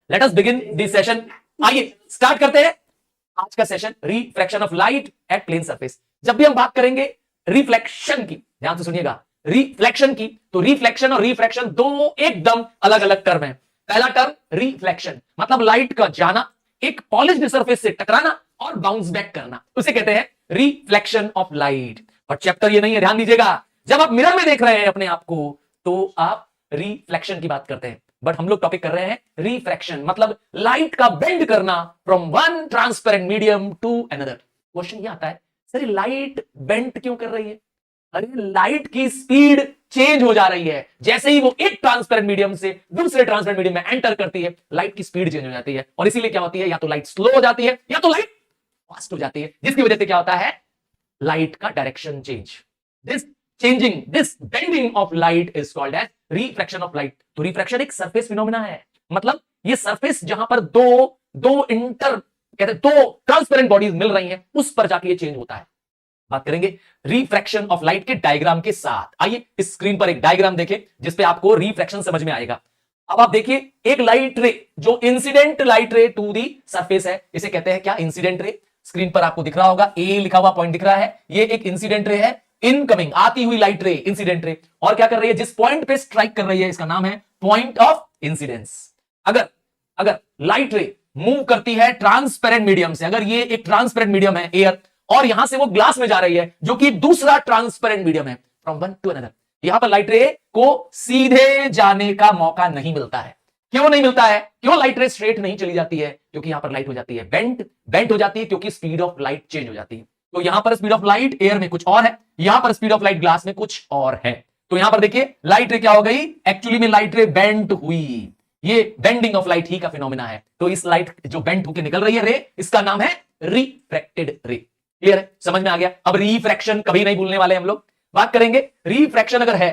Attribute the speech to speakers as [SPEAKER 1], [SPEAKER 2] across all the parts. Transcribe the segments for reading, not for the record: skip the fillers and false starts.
[SPEAKER 1] Late us begin this session. आइए start करते हैं आज का session, reflection of light at plane surface. जब भी हम बात करेंगे रिफ्लेक्शन की, ध्यान से सुनिएगा, रिफ्लेक्शन की, तो रिफ्लेक्शन और रिफ्रैक्शन दो एकदम अलग अलग टर्म है। पहला टर्म रिफ्लेक्शन मतलब लाइट का जाना, एक पॉलिश्ड सरफेस से टकराना और बाउंस बैक करना, उसे कहते हैं रिफ्लेक्शन ऑफ लाइट। और चैप्टर ये नहीं है, ध्यान दीजिएगा। जब आप मिरर में देख रहे हैं अपने आप को तो आप रिफ्लेक्शन की बात करते हैं, बट हम लोग टॉपिक कर रहे हैं रिफ्रैक्शन मतलब लाइट का बेंड करना from one transparent medium to another. Question ये आता है, सर लाइट बेंड क्यों कर रही है? अरे लाइट की स्पीड चेंज हो जा रही है, जैसे ही वो एक ट्रांसपेरेंट मीडियम से दूसरे ट्रांसपेरेंट मीडियम में एंटर करती है लाइट की स्पीड चेंज हो जाती है, और इसीलिए क्या होती है, या तो लाइट स्लो हो जाती है या तो लाइट फास्ट हो जाती है, जिसकी वजह से क्या होता है, लाइट का direction change. This bending of light is called as refraction of light. तो रिफ्रैक्शन एक सरफेस फिनोमेना है, मतलब ये सरफेस जहां पर दो ट्रांसपेरेंट बॉडीज मिल रही हैं, उस पर जाके ये चेंज होता है। बात करेंगे रिफ्रैक्शन ऑफ लाइट के डायग्राम के साथ। आइए इस स्क्रीन पर एक डायग्राम देखें जिसपे आपको रिफ्रैक्शन समझ में आएगा। अब आप देखिए एक लाइट रे जो incident light ray to the surface है, इसे कहते हैं क्या, इंसिडेंट रे। स्क्रीन पर आपको दिख रहा होगा, ए लिखा हुआ पॉइंट दिख रहा है, ये एक इंसिडेंट रे है, इनकमिंग आती हुई लाइट रे, इंसिडेंट रे। और क्या कर रही है, जिस पॉइंट पे स्ट्राइक कर रही है इसका नाम है पॉइंट ऑफ इंसिडेंस। अगर लाइट रे मूव करती है ट्रांसपेरेंट मीडियम से, अगर ये एक ट्रांसपेरेंट मीडियम है एयर, और यहां से वो ग्लास में जा रही है जो कि दूसरा ट्रांसपेरेंट मीडियम है, फ्रॉम वन टू अनदर, यहां पर लाइट रे को सीधे जाने का मौका नहीं मिलता है। क्यों नहीं मिलता है, क्यों लाइट रे स्ट्रेट नहीं चली जाती है? क्योंकि यहां पर लाइट हो जाती है बेंट हो जाती है, क्योंकि स्पीड ऑफ लाइट चेंज हो जाती है। तो यहां पर स्पीड ऑफ लाइट एयर में कुछ और है, यहां पर स्पीड ऑफ लाइट ग्लास में कुछ और है। तो यहां पर देखिए लाइट रे क्या हो गई, एक्चुअली में लाइट रे बेंट हुई, ये बेंडिंग ऑफ लाइट ही का फिनोमेना है। तो इस लाइट जो बेंट होकर निकल रही है रे, इसका नाम है रिफ्रैक्टेड रे। क्लियर है, समझ में आ गया? अब रिफ्रैक्शन कभी नहीं भूलने वाले हम लोग, बात करेंगे रिफ्रैक्शन अगर है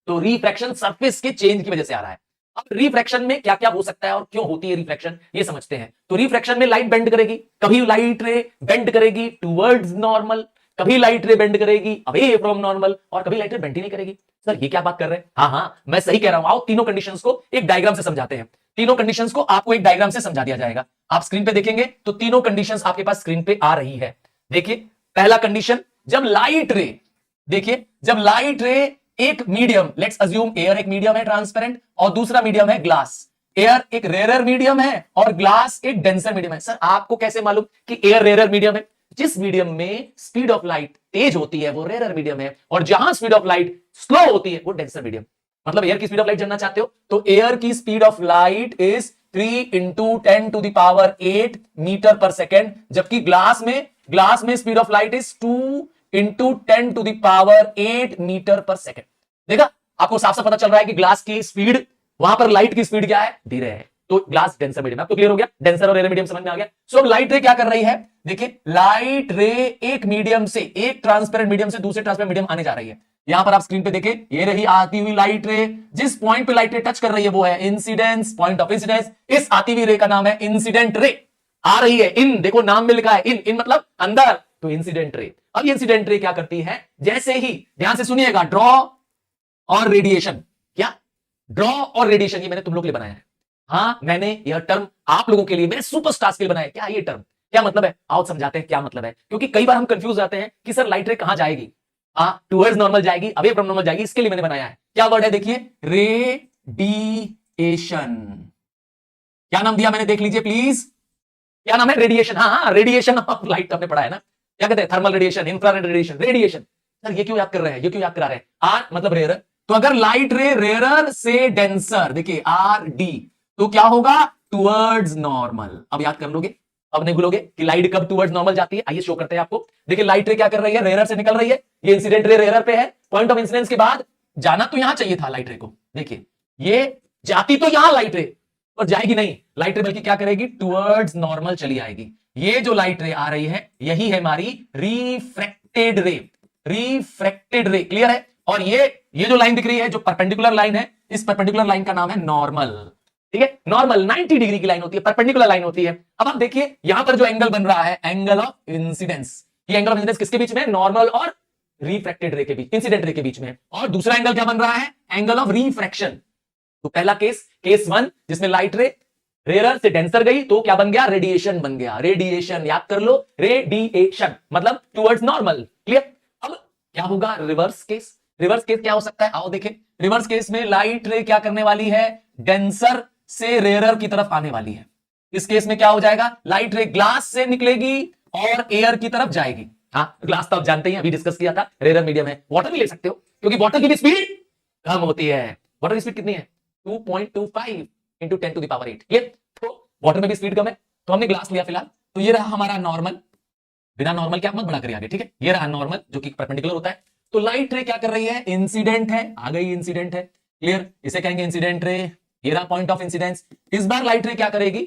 [SPEAKER 1] तो रिफ्रैक्शन सरफेस के चेंज की वजह से आ रहा है। अब रिफ्रैक्शन में क्या क्या हो सकता है और क्यों होती है रिफ्रैक्शन, ये समझते हैं। तो रिफ्रैक्शन में लाइट बेंड करेगी, कभी लाइट रे बेंड करेगी टुवर्ड्स नॉर्मल, कभी लाइट रे बेंड करेगी अवे फ्रॉम नॉर्मल, और कभी लाइट रे बेंड ही नहीं करेगी। सर ये क्या बात कर रहे हैं? हाँ मैं सही कह रहा हूं। आओ तीनों कंडीशंस को एक डायग्राम से समझाते हैं। तीनों कंडीशंस को आपको एक डायग्राम से समझा दिया जाएगा। आप स्क्रीन पे देखेंगे तो तीनों कंडीशंस आपके पास स्क्रीन पे आ रही है। देखिए पहला कंडीशन, जब लाइट रे, देखिए जब लाइट रे एक मीडियम, लेट्स अज्यूम एयर एक मीडियम है ट्रांसपेरेंट और दूसरा मीडियम है ग्लास। एयर एक रेयर मीडियम है और ग्लास एक डेंसर मीडियम है। सर आपको कैसे मालूम कि एयर रेयर मीडियम है? जिस मीडियम में स्पीड ऑफ लाइट तेज होती है वो रेयर मीडियम है, और जहां स्पीड ऑफ लाइट स्लो होती है वो डेंसर मीडियम। मतलब एयर की स्पीड ऑफ लाइट जानना चाहते हो तो एयर की speed of light is 3 × 10⁸ metre per second, जबकि ग्लास में speed of light is 2 × 10⁸ metre per second. देखा, आपको साफ साफ पता चल रहा है कि ग्लास की स्पीड, वहां पर लाइट की स्पीड क्या है, धीरे है। तो ग्लास डेंसर मीडियम, अब तो क्लियर हो गया, डेंसर और रेयर मीडियम समझ में आ गया। सो अब लाइट रे क्या कर रही है, देखिए लाइट रे एक मीडियम से, एक ट्रांसपेरेंट मीडियम से दूसरे ट्रांसपेरेंट मीडियम आने जा रही है। यहां पर आप स्क्रीन पे देखें, ये रही आती हुई लाइट रे, जिस पॉइंट पे लाइट रे टच कर रही है वो है इंसिडेंस, पॉइंट ऑफ इंसिडेंस। इस आती हुई रे का नाम है इंसिडेंट रे। आ रही है इन, देखो नाम में लिखा है इन मतलब अंदर, तो इंसिडेंट रे। अब ये इंसिडेंट रे क्या करती है, जैसे ही, ध्यान से सुनिएगा, ड्रॉ और रेडिएशन, क्या ड्रॉ और रेडिएशन, ये मैंने तुम लोग के लिए बनाया है। हाँ मैंने यह टर्म आप लोगों के लिए, मैंने सुपरस्टार्स के लिए बनाया। क्या ये टर्म क्या मतलब है, आओ समझाते हैं क्या मतलब है, क्योंकि कई बार हम कंफ्यूज जाते हैं कि सर लाइट रे कहां जाएगी, टुवर्ड्स नॉर्मल जाएगी, अवे फ्रॉम नॉर्मल जाएगी, इसके लिए मैंने बनाया है। क्या वर्ड है, देखिए रेडिएशन। क्या नाम दिया मैंने, देख लीजिए प्लीज, क्या नाम है, रेडिएशन। हाँ रेडिएशन ऑफ लाइट आपने पढ़ा है ना, क्या कहते हैं, thermal radiation, infrared radiation, radiation. Sir ये क्यों याद कर रहे हैं, ये क्यों याद करा रहे हैं? आर मतलब रेयर, तो अगर लाइट रे रेयर से डेंसर, देखिए आर डी, तो क्या होगा, टुवर्ड्स नॉर्मल। अब याद कर लोगे, अब नहीं भूलोगे कि लाइट कब टुवर्ड्स नॉर्मल जाती है। आइए शो करते हैं आपको। देखिए लाइट रे क्या कर रही है, रेयर से निकल रही है, ये इंसिडेंट रे रेयर पे है, पॉइंट ऑफ इंसिडेंस के बाद जाना तो यहां चाहिए था लाइट रे को, देखिए ये जाती तो यहां लाइट रे, पर जाएगी नहीं लाइट रे, बल्कि क्या करेगी, टुवर्ड्स नॉर्मल चली आएगी। ये जो लाइट रे आ रही है यही है हमारी रिफ्रैक्टेड रे, रिफ्रैक्टेड रे। क्लियर है? और ये जो लाइन दिख रही है, जो परपेंडिकुलर लाइन है, इस परपेंडिकुलर लाइन का नाम है नॉर्मल। ठीक है, नॉर्मल 90 डिग्री की लाइन होती है, परपेंडिकुलर लाइन होती है। अब आप देखिए यहां पर जो एंगल बन रहा है, एंगल ऑफ इंसिडेंस, ये एंगल ऑफ इंसिडेंस किसके बीच में, नॉर्मल और रिफ्रैक्टेड रे के बीच, इंसिडेंट रे के बीच में। और दूसरा एंगल क्या बन रहा है, एंगल ऑफ रिफ्रैक्शन। तो पहला केस 1 जिसमें लाइट रे रेयरर से डेंसर गई तो क्या बन गया, रेडिएशन बन गया, रेडिएशन याद कर लो, रेडिएशन मतलब टुवर्ड्स नॉर्मल। क्लियर। अब क्या होगा रिवर्स केस, रिवर्स केस क्या हो सकता है, आओ देखें। रिवर्स केस में लाइट रे क्या करने वाली है, डेंसर से रेयरर की तरफ आने वाली है। इस केस में क्या हो जाएगा, लाइट रे ग्लास से निकलेगी और एयर की तरफ जाएगी। हाँ, ग्लास तो आप जानते हैं, अभी डिस्कस किया था, रेयरर मीडियम है। वाटर भी ले सकते हो क्योंकि वाटर की भी स्पीड कम होती है। वाटर की स्पीड कितनी है, 2.25 into 10 to the power 8। Clear. तो वाटर में भी स्पीड कम है, तो हमने ग्लास लिया फिलहाल। तो ये रहा हमारा नॉर्मल, बिना नॉर्मल के आप मत बड़ा करिए आगे, ठीक है। ये रहा नॉर्मल जो कि परपेंडिकुलर होता है। तो लाइट रे क्या कर रही है, इंसिडेंट है, आ गई इंसिडेंट है। क्लियर, इसे कहेंगे इंसिडेंट रे। ये रहा पॉइंट ऑफ इंसिडेंस। इस बार लाइट रे क्या करेगी,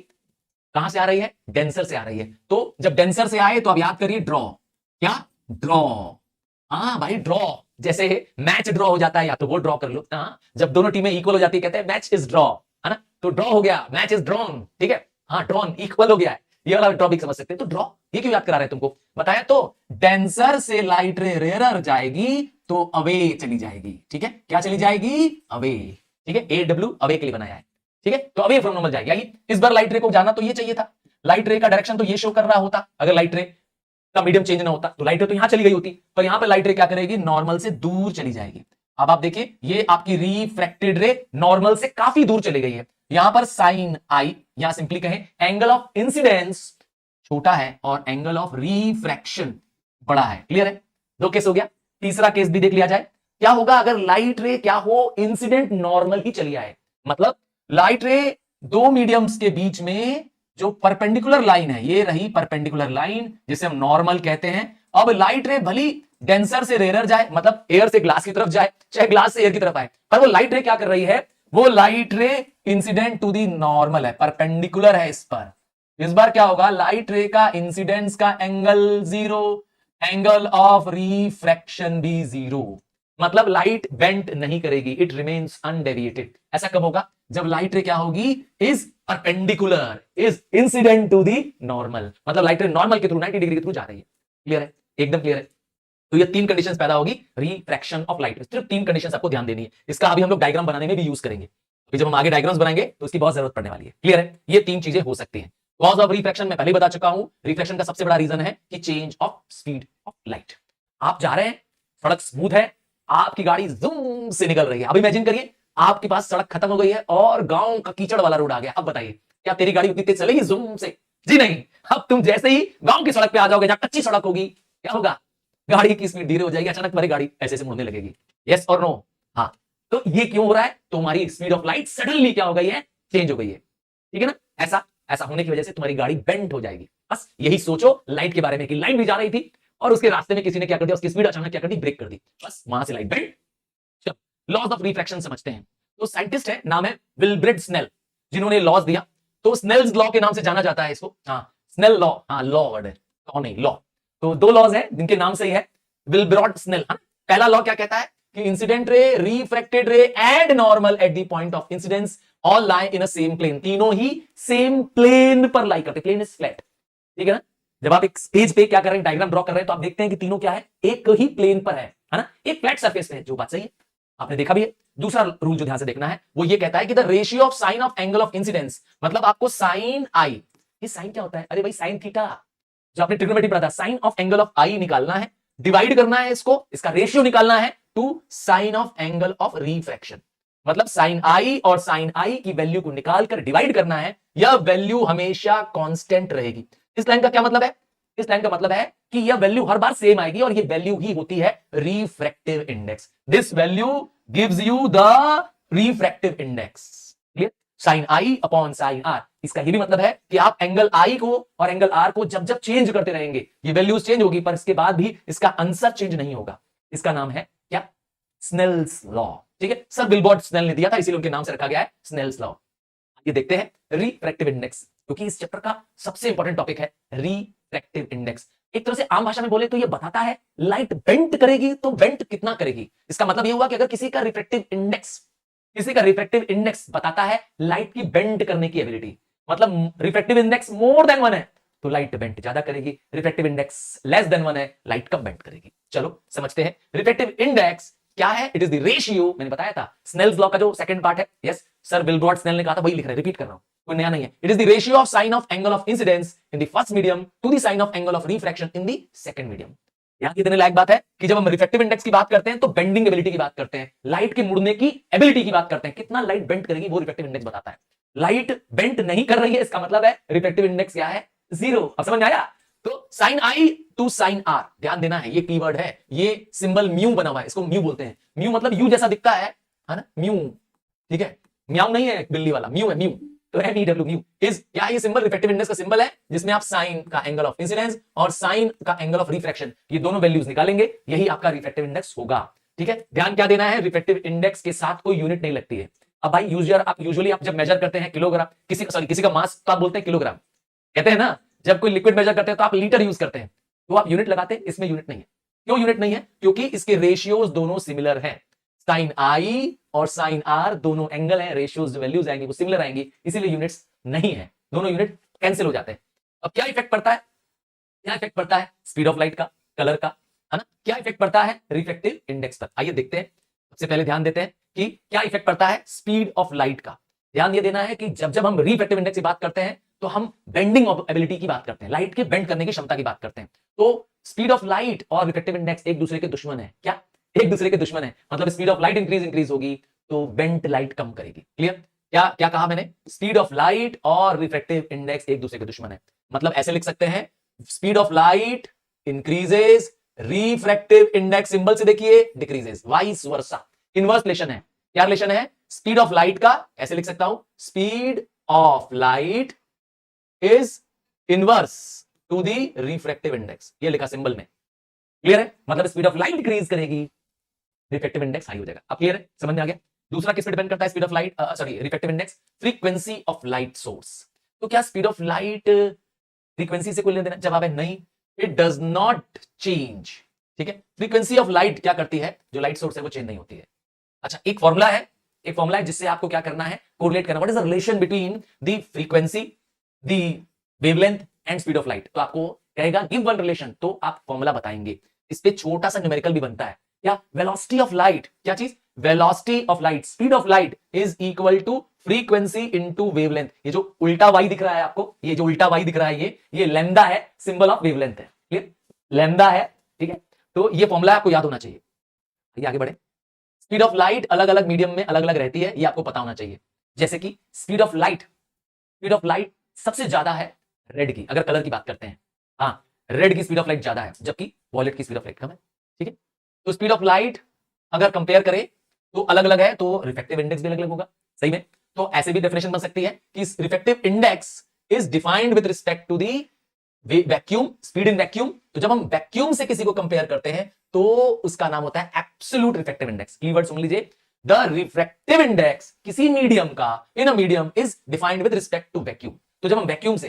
[SPEAKER 1] कहां से आ रही है, डेंसर से आ रही है। तो जब डेंसर से आए तो आप याद करिए ड्रॉ, क्या ड्रॉ। हाँ भाई ड्रॉ, जैसे मैच ड्रॉ हो जाता है या तो वो ड्रॉ कर लो। हाँ, जब दोनों टीमें इक्वल हो जाती है कहते हैं मैच इज ड्रॉ, है ना। तो ड्रॉ हो गया, मैच इज ड्रॉन, ठीक है। हाँ, ड्रॉन इक्वल हो गया है, ये वाला ड्रॉ भी समझ सकते हैं। तो ड्रॉ ये क्यों याद करा रहे हैं तुमको, बताया तो। डेंसर से लाइट रे रेयरर जाएगी तो अवे चली जाएगी, ठीक है। क्या चली जाएगी, अवे, ठीक है। AW अवे के लिए बनाया है, ठीक है। तो अवे फ्रॉम नॉर्मल जाएगी। आइए, इस बार लाइट रे को जाना तो ये चाहिए था, लाइट रे का डायरेक्शन तो ये शो कर रहा होता। अगर लाइट रे का मीडियम चेंज ना होता तो लाइट रे तो यहां चली गई होती, पर यहां पे लाइट रे क्या करेगी, नॉर्मल से दूर चली जाएगी। अब आप देखिए, ये आपकी रिफ्रैक्टेड रे नॉर्मल से काफी दूर चली गई है। यहां पर साइन आई, यहां सिंपली कहें एंगल ऑफ इंसिडेंस छोटा है और एंगल ऑफ रिफ्रैक्शन बड़ा है। क्लियर है, दो केस हो गया। तीसरा केस भी देख लिया जाए, क्या होगा अगर लाइट रे क्या हो, इंसिडेंट नॉर्मल ही चली आए। मतलब लाइट रे दो मीडियम्स के बीच में जो परपेंडिकुलर लाइन है, ये रही परपेंडिकुलर लाइन जिसे हम नॉर्मल कहते हैं। अब लाइट रे भली डेंसर से रेयरर जाए, मतलब एयर से ग्लास की तरफ जाए, चाहे ग्लास से एयर की तरफ आए, पर वो लाइट रे क्या कर रही है, वो light ray incident to the normal है, परपेंडिकुलर है इस पर। इस बार क्या होगा, लाइट रे का इंसिडेंस का एंगल 0, एंगल ऑफ रिफ्रैक्शन भी 0। मतलब लाइट बेंट नहीं करेगी, इट रिमेन्स अनडेविएटेड। ऐसा कब होगा, जब लाइट रे क्या होगी, is perpendicular, is incident to the normal. मतलब लाइट रे नॉर्मल के थ्रू 90 डिग्री के थ्रू जा रही है। क्लियर है, एकदम क्लियर है। तो ये तीन कंडीशंस पैदा होगी रिफ्रैक्शन ऑफ लाइट। सिर्फ तीन कंडीशंस आपको ध्यान देनी है। इसका अभी हम लोग डायग्राम बनाने में भी यूज करेंगे, तो जब हम आगे डायग्राम्स बनाएंगे तो इसकी बहुत जरूरत पड़ने वाली है। क्लियर है, ये तीन चीजें हो सकती हैं। कॉज ऑफ रिफ्रैक्शन मैं पहले बता चुका हूं, रिफ्रैक्शन का सबसे बड़ा रीजन है कि change of speed of light. आप जा रहे हैं, सड़क स्मूथ है, आपकी गाड़ी जूम से निकल रही है। अब इमेजिन करिए आपके पास सड़क खत्म हो गई है और गांव का कीचड़ वाला रोड आ गया। अब बताइए क्या तेरी गाड़ी उतनी तेज चलेगी जूम से, जी नहीं। अब तुम जैसे ही गांव की सड़क पे आ जाओगे जहां कच्ची सड़क होगी, क्या होगा, गाड़ी की स्पीड धीरे हो जाएगी, अचानक तुम्हारी गाड़ी ऐसे से मुड़ने लगेगी। यस और नो, हाँ। तो ये क्यों हो रहा है, तुम्हारी स्पीड ऑफ लाइट सडनली क्या हो गई है, चेंज हो गई है, ठीक है ना। ऐसा ऐसा होने की वजह से तुम्हारी गाड़ी बेंड हो जाएगी। बस यही सोचो लाइट के बारे में कि लाइट भी जा रही थी और उसके रास्ते में किसी ने क्या कर दिया, उसकी स्पीड अचानक क्या कर दी, ब्रेक कर दी, बस वहां से light bend. Laws of refraction समझते हैं। तो साइंटिस्ट है, नाम है विल्ब्रेड स्नेल, जिन्होंने लॉज दिया। तो स्नेल्स लॉ के नाम से जाना जाता है इसको। हाँ, स्नेल लॉ, हाँ लॉ वर्ड है, लॉ नहीं, लॉ। तो दो लॉज है जिनके नाम से ही है, विल्ब्रेड स्नेल। हाँ? पहला लॉ क्या कहता है कि incident ray, refracted ray and normal at the point of incidence all lie in a same plane. तीनों ही सेम प्लेन पर लाई करते, प्लेन इज फ्लैट, ठीक है ना। जब आप एक पेज पे क्या कर रहे हैं, डायग्राम ड्रॉ कर रहे हैं, तो आप देखते हैं कि तीनों क्या है, एक ही प्लेन पर है ना, एक फ्लैट सरफेस पे है, जो बात सही है, आपने देखा भी है। दूसरा रूल जो ध्यान से देखना है वो ये कहता है कि the ratio of sine of angle of incidence, मतलब आपको साइन आई, ये साइन क्या होता है, अरे भाई साइन थीटा, जो आपने ट्रिग्नोमेट्री पढ़ा था, साइन ऑफ एंगल ऑफ आई निकालना है, डिवाइड करना है इसको, इसका रेशियो निकालना है to sine of angle of refraction. मतलब साइन आई और साइन आई की वैल्यू को निकालकर डिवाइड करना है, यह वैल्यू हमेशा कांस्टेंट रहेगी। इस लाइन का क्या मतलब है, इस लाइन का मतलब है कि यह वैल्यू हर बार सेम आएगी और यह वैल्यू ही होती है refractive index. This value gives you the refractive index. Clear, sine I upon sine are. इसका यह भी मतलब है कि आप एंगल आई को और एंगल आर को जब जब चेंज करते रहेंगे, ये वैल्यूज चेंज होगी, पर इसके बाद भी इसका आंसर चेंज नहीं होगा। इसका नाम है क्या, स्नेल्स लॉ, ठीक है। सर विल्ब्रेड स्नेल ने दिया था, इसीलिए उनके नाम से रखा गया है स्नेल्स लॉ। ये देखते हैं रिफ्रैक्टिव इंडेक्स, क्योंकि इस चैप्टर का सबसे इंपॉर्टेंट टॉपिक है रिफ्रैक्टिव इंडेक्स। एक तरह से आम भाषा में बोले तो ये बताता है लाइट बेंट करेगी तो बेंट कितना करेगी। इसका मतलब ये हुआ कि अगर किसी का रिफ्रैक्टिव इंडेक्स बताता है लाइट की बेंट करने की एबिलिटी, मतलब रिफ्रैक्टिव इंडेक्स मोर देन 1 है तो लाइट बेंट ज्यादा करेगी, रिफ्रैक्टिव इंडेक्स लेस देन 1 है, लाइट कम बेंट करेगी। चलो समझते हैं रिफ्रैक्टिव इंडेक्स क्या है। इट इज द रेशियो, मैंने बताया था स्नेल्स लॉ का जो सेकंड पार्ट है। यस, सर विल्ब्रेड स्नेल ने कहा था, वही लिख रहे हैं, रिपीट कर रहा हूं। कोई नया नहीं है। It is the ratio of sine of angle of incidence in the first medium to the sine of angle of refraction in the second medium. यहां कितने लायक बात है कि जब हम रिफ्रैक्टिव इंडेक्स की बात करते हैं तो बेंडिंग एबिलिटी की बात करते हैं, लाइट के मुड़ने की एबिलिटी की बात करते हैं, कितना लाइट बेंड करेगी वो रिफ्रैक्टिव इंडेक्स बताता है। लाइट बेंड नहीं कर रही है, इसका मतलब है रिफ्रैक्टिव इंडेक्स क्या है, 0। अब समझ में आया? तो sine I to sine R, ध्यान देना है, ये कीवर्ड है, ये सिंबल म्यू बना हुआ है, इसको म्यू बोलते हैं। म्यू मतलब यू जैसा दिखता है ना, म्यू, ठीक है, म्याऊ नहीं है बिल्ली वाला, म्यू है, म्यू। तो MEW म्यू इज क्या, ये सिंबल रिफ्रैक्टिव इंडेक्स का सिंबल है, जिसमें आप साइन का एंगल ऑफ इंसिडेंस और साइन का एंगल ऑफ रिफ्रैक्शन, ये दोनों वैल्यूज निकालेंगे, यही आपका रिफ्रैक्टिव इंडेक्स होगा। ठीक है, ध्यान क्या देना है, रिफ्रैक्टिव इंडेक्स के साथ कोई यूनिट नहीं लगती है। अब भाई यूजुअली आप जब मेजर करते हैं किलोग्राम, किसी का मास तो आप बोलते हैं किलोग्राम, कहते हैं ना, जब कोई लिक्विड मेजर करते हैं तो आप लीटर यूज करते हैं, तो आप यूनिट लगाते हैं, इसमें यूनिट नहीं है। क्यों यूनिट नहीं है? क्योंकि इसके रेशियोज दोनों सिमिलर हैं, साइन आई और साइन आर दोनों एंगल है, रेशियोज वैल्यूज आएंगी वो सिमिलर आएंगी, इसीलिए यूनिट्स नहीं है, दोनों यूनिट कैंसिल हो जाते हैं। अब क्या इफेक्ट पड़ता है, क्या इफेक्ट पड़ता है स्पीड ऑफ लाइट का, कलर का, है ना, क्या इफेक्ट पड़ता है रिफ्रैक्टिव इंडेक्स पर, आइए देखते हैं। सबसे पहले ध्यान देते हैं कि क्या इफेक्ट पड़ता है स्पीड ऑफ लाइट का। ध्यान ये देना है कि जब जब हम रिफ्रैक्टिव इंडेक्स की बात करते हैं तो हम बेंडिंग ऑफ एबिलिटी की बात करते हैं, लाइट के बेंड करने की क्षमता की बात करते हैं। तो स्पीड ऑफ लाइट और रिफ्रैक्टिव इंडेक्स एक दूसरे के दुश्मन है, क्या एक दूसरे के दुश्मन है, मतलब स्पीड ऑफ लाइट इंक्रीज होगी तो बेंट लाइट कम करेगी। क्लियर? क्या क्या कहा मैंने, स्पीड ऑफ लाइट और रिफ्रैक्टिव इंडेक्स एक दूसरे के दुश्मन है, मतलब ऐसे लिख सकते हैं, speed of light increases, refractive index symbol से देखिए decreases, vice versa, inverse relation है। क्या रिलेशन है? स्पीड ऑफ लाइट का ऐसे लिख सकता हूं, speed of light is inverse two the refractive index, ये लिखा सिंबल में। क्लियर है? मतलब स्पीड ऑफ लाइट डिक्रीज करेगी, रिफ्रैक्टिव इंडेक्स हाई हो जाएगा। अब क्लियर है, समझ में आ गया? दूसरा किस पे डिपेंड करता है speed of light, sorry refractive index, frequency of light source. तो क्या स्पीड ऑफ लाइट फ्रीक्वेंसी से कोई लेना देना? जवाब है नहीं, इट डज नॉट चेंज। ठीक है, फ्रीक्वेंसी ऑफ लाइट क्या करती है, जो लाइट सोर्स है वो चेंज नहीं होती है। अच्छा, एक फॉर्मूला है जिससे आपको क्या करना है, कोरिलेट करना, what is the relation between the frequency, the wavelength and speed of light. तो आपको कहेगा गिव वन रिलेशन, तो आप फॉर्मूला बताएंगे। इस पे छोटा सा न्यूमेरिकल भी बनता है, क्या, वेलोसिटी ऑफ लाइट, क्या चीज, velocity of light, speed of light is equal to frequency into wavelength. ये जो उल्टा वाई दिख रहा है आपको, ये जो उल्टा वाई दिख रहा है, ये लैम्डा है, सिंबल ऑफ वेवलेंथ है। क्लियर? लैम्डा है, ठीक है, तो ये फॉर्मूला आपको याद होना चाहिए। ये आगे बढ़े, स्पीड ऑफ लाइट अलग अलग मीडियम में अलग अलग रहती है, ये आपको पता होना चाहिए। जैसे कि स्पीड ऑफ लाइट सबसे ज्यादा है रेड की, अगर कलर की बात करते हैं, हाँ, रेड की स्पीड ऑफ लाइट ज्यादा है, जबकि वॉयलेट की स्पीड ऑफ लाइट कम है। ठीक है, तो स्पीड ऑफ लाइट अगर कंपेयर करें तो अलग अलग है, तो रिफ्रैक्टिव इंडेक्स भी अलग अलग होगा। सही में? तो ऐसे भी डेफिनेशन बन सकती है कि refractive index is defined with respect to the vacuum, speed in vacuum. तो जब हम वैक्यूम से किसी को कंपेयर करते हैं तो उसका नाम होता है एब्सोल्यूट रिफ्रैक्टिव इंडेक्स। कीवर्ड सुन लीजिए, द रिफ्रैक्टिव इंडेक्स किसी मीडियम का, in a medium, is defined with respect to vacuum. तो जब हम वैक्यूम से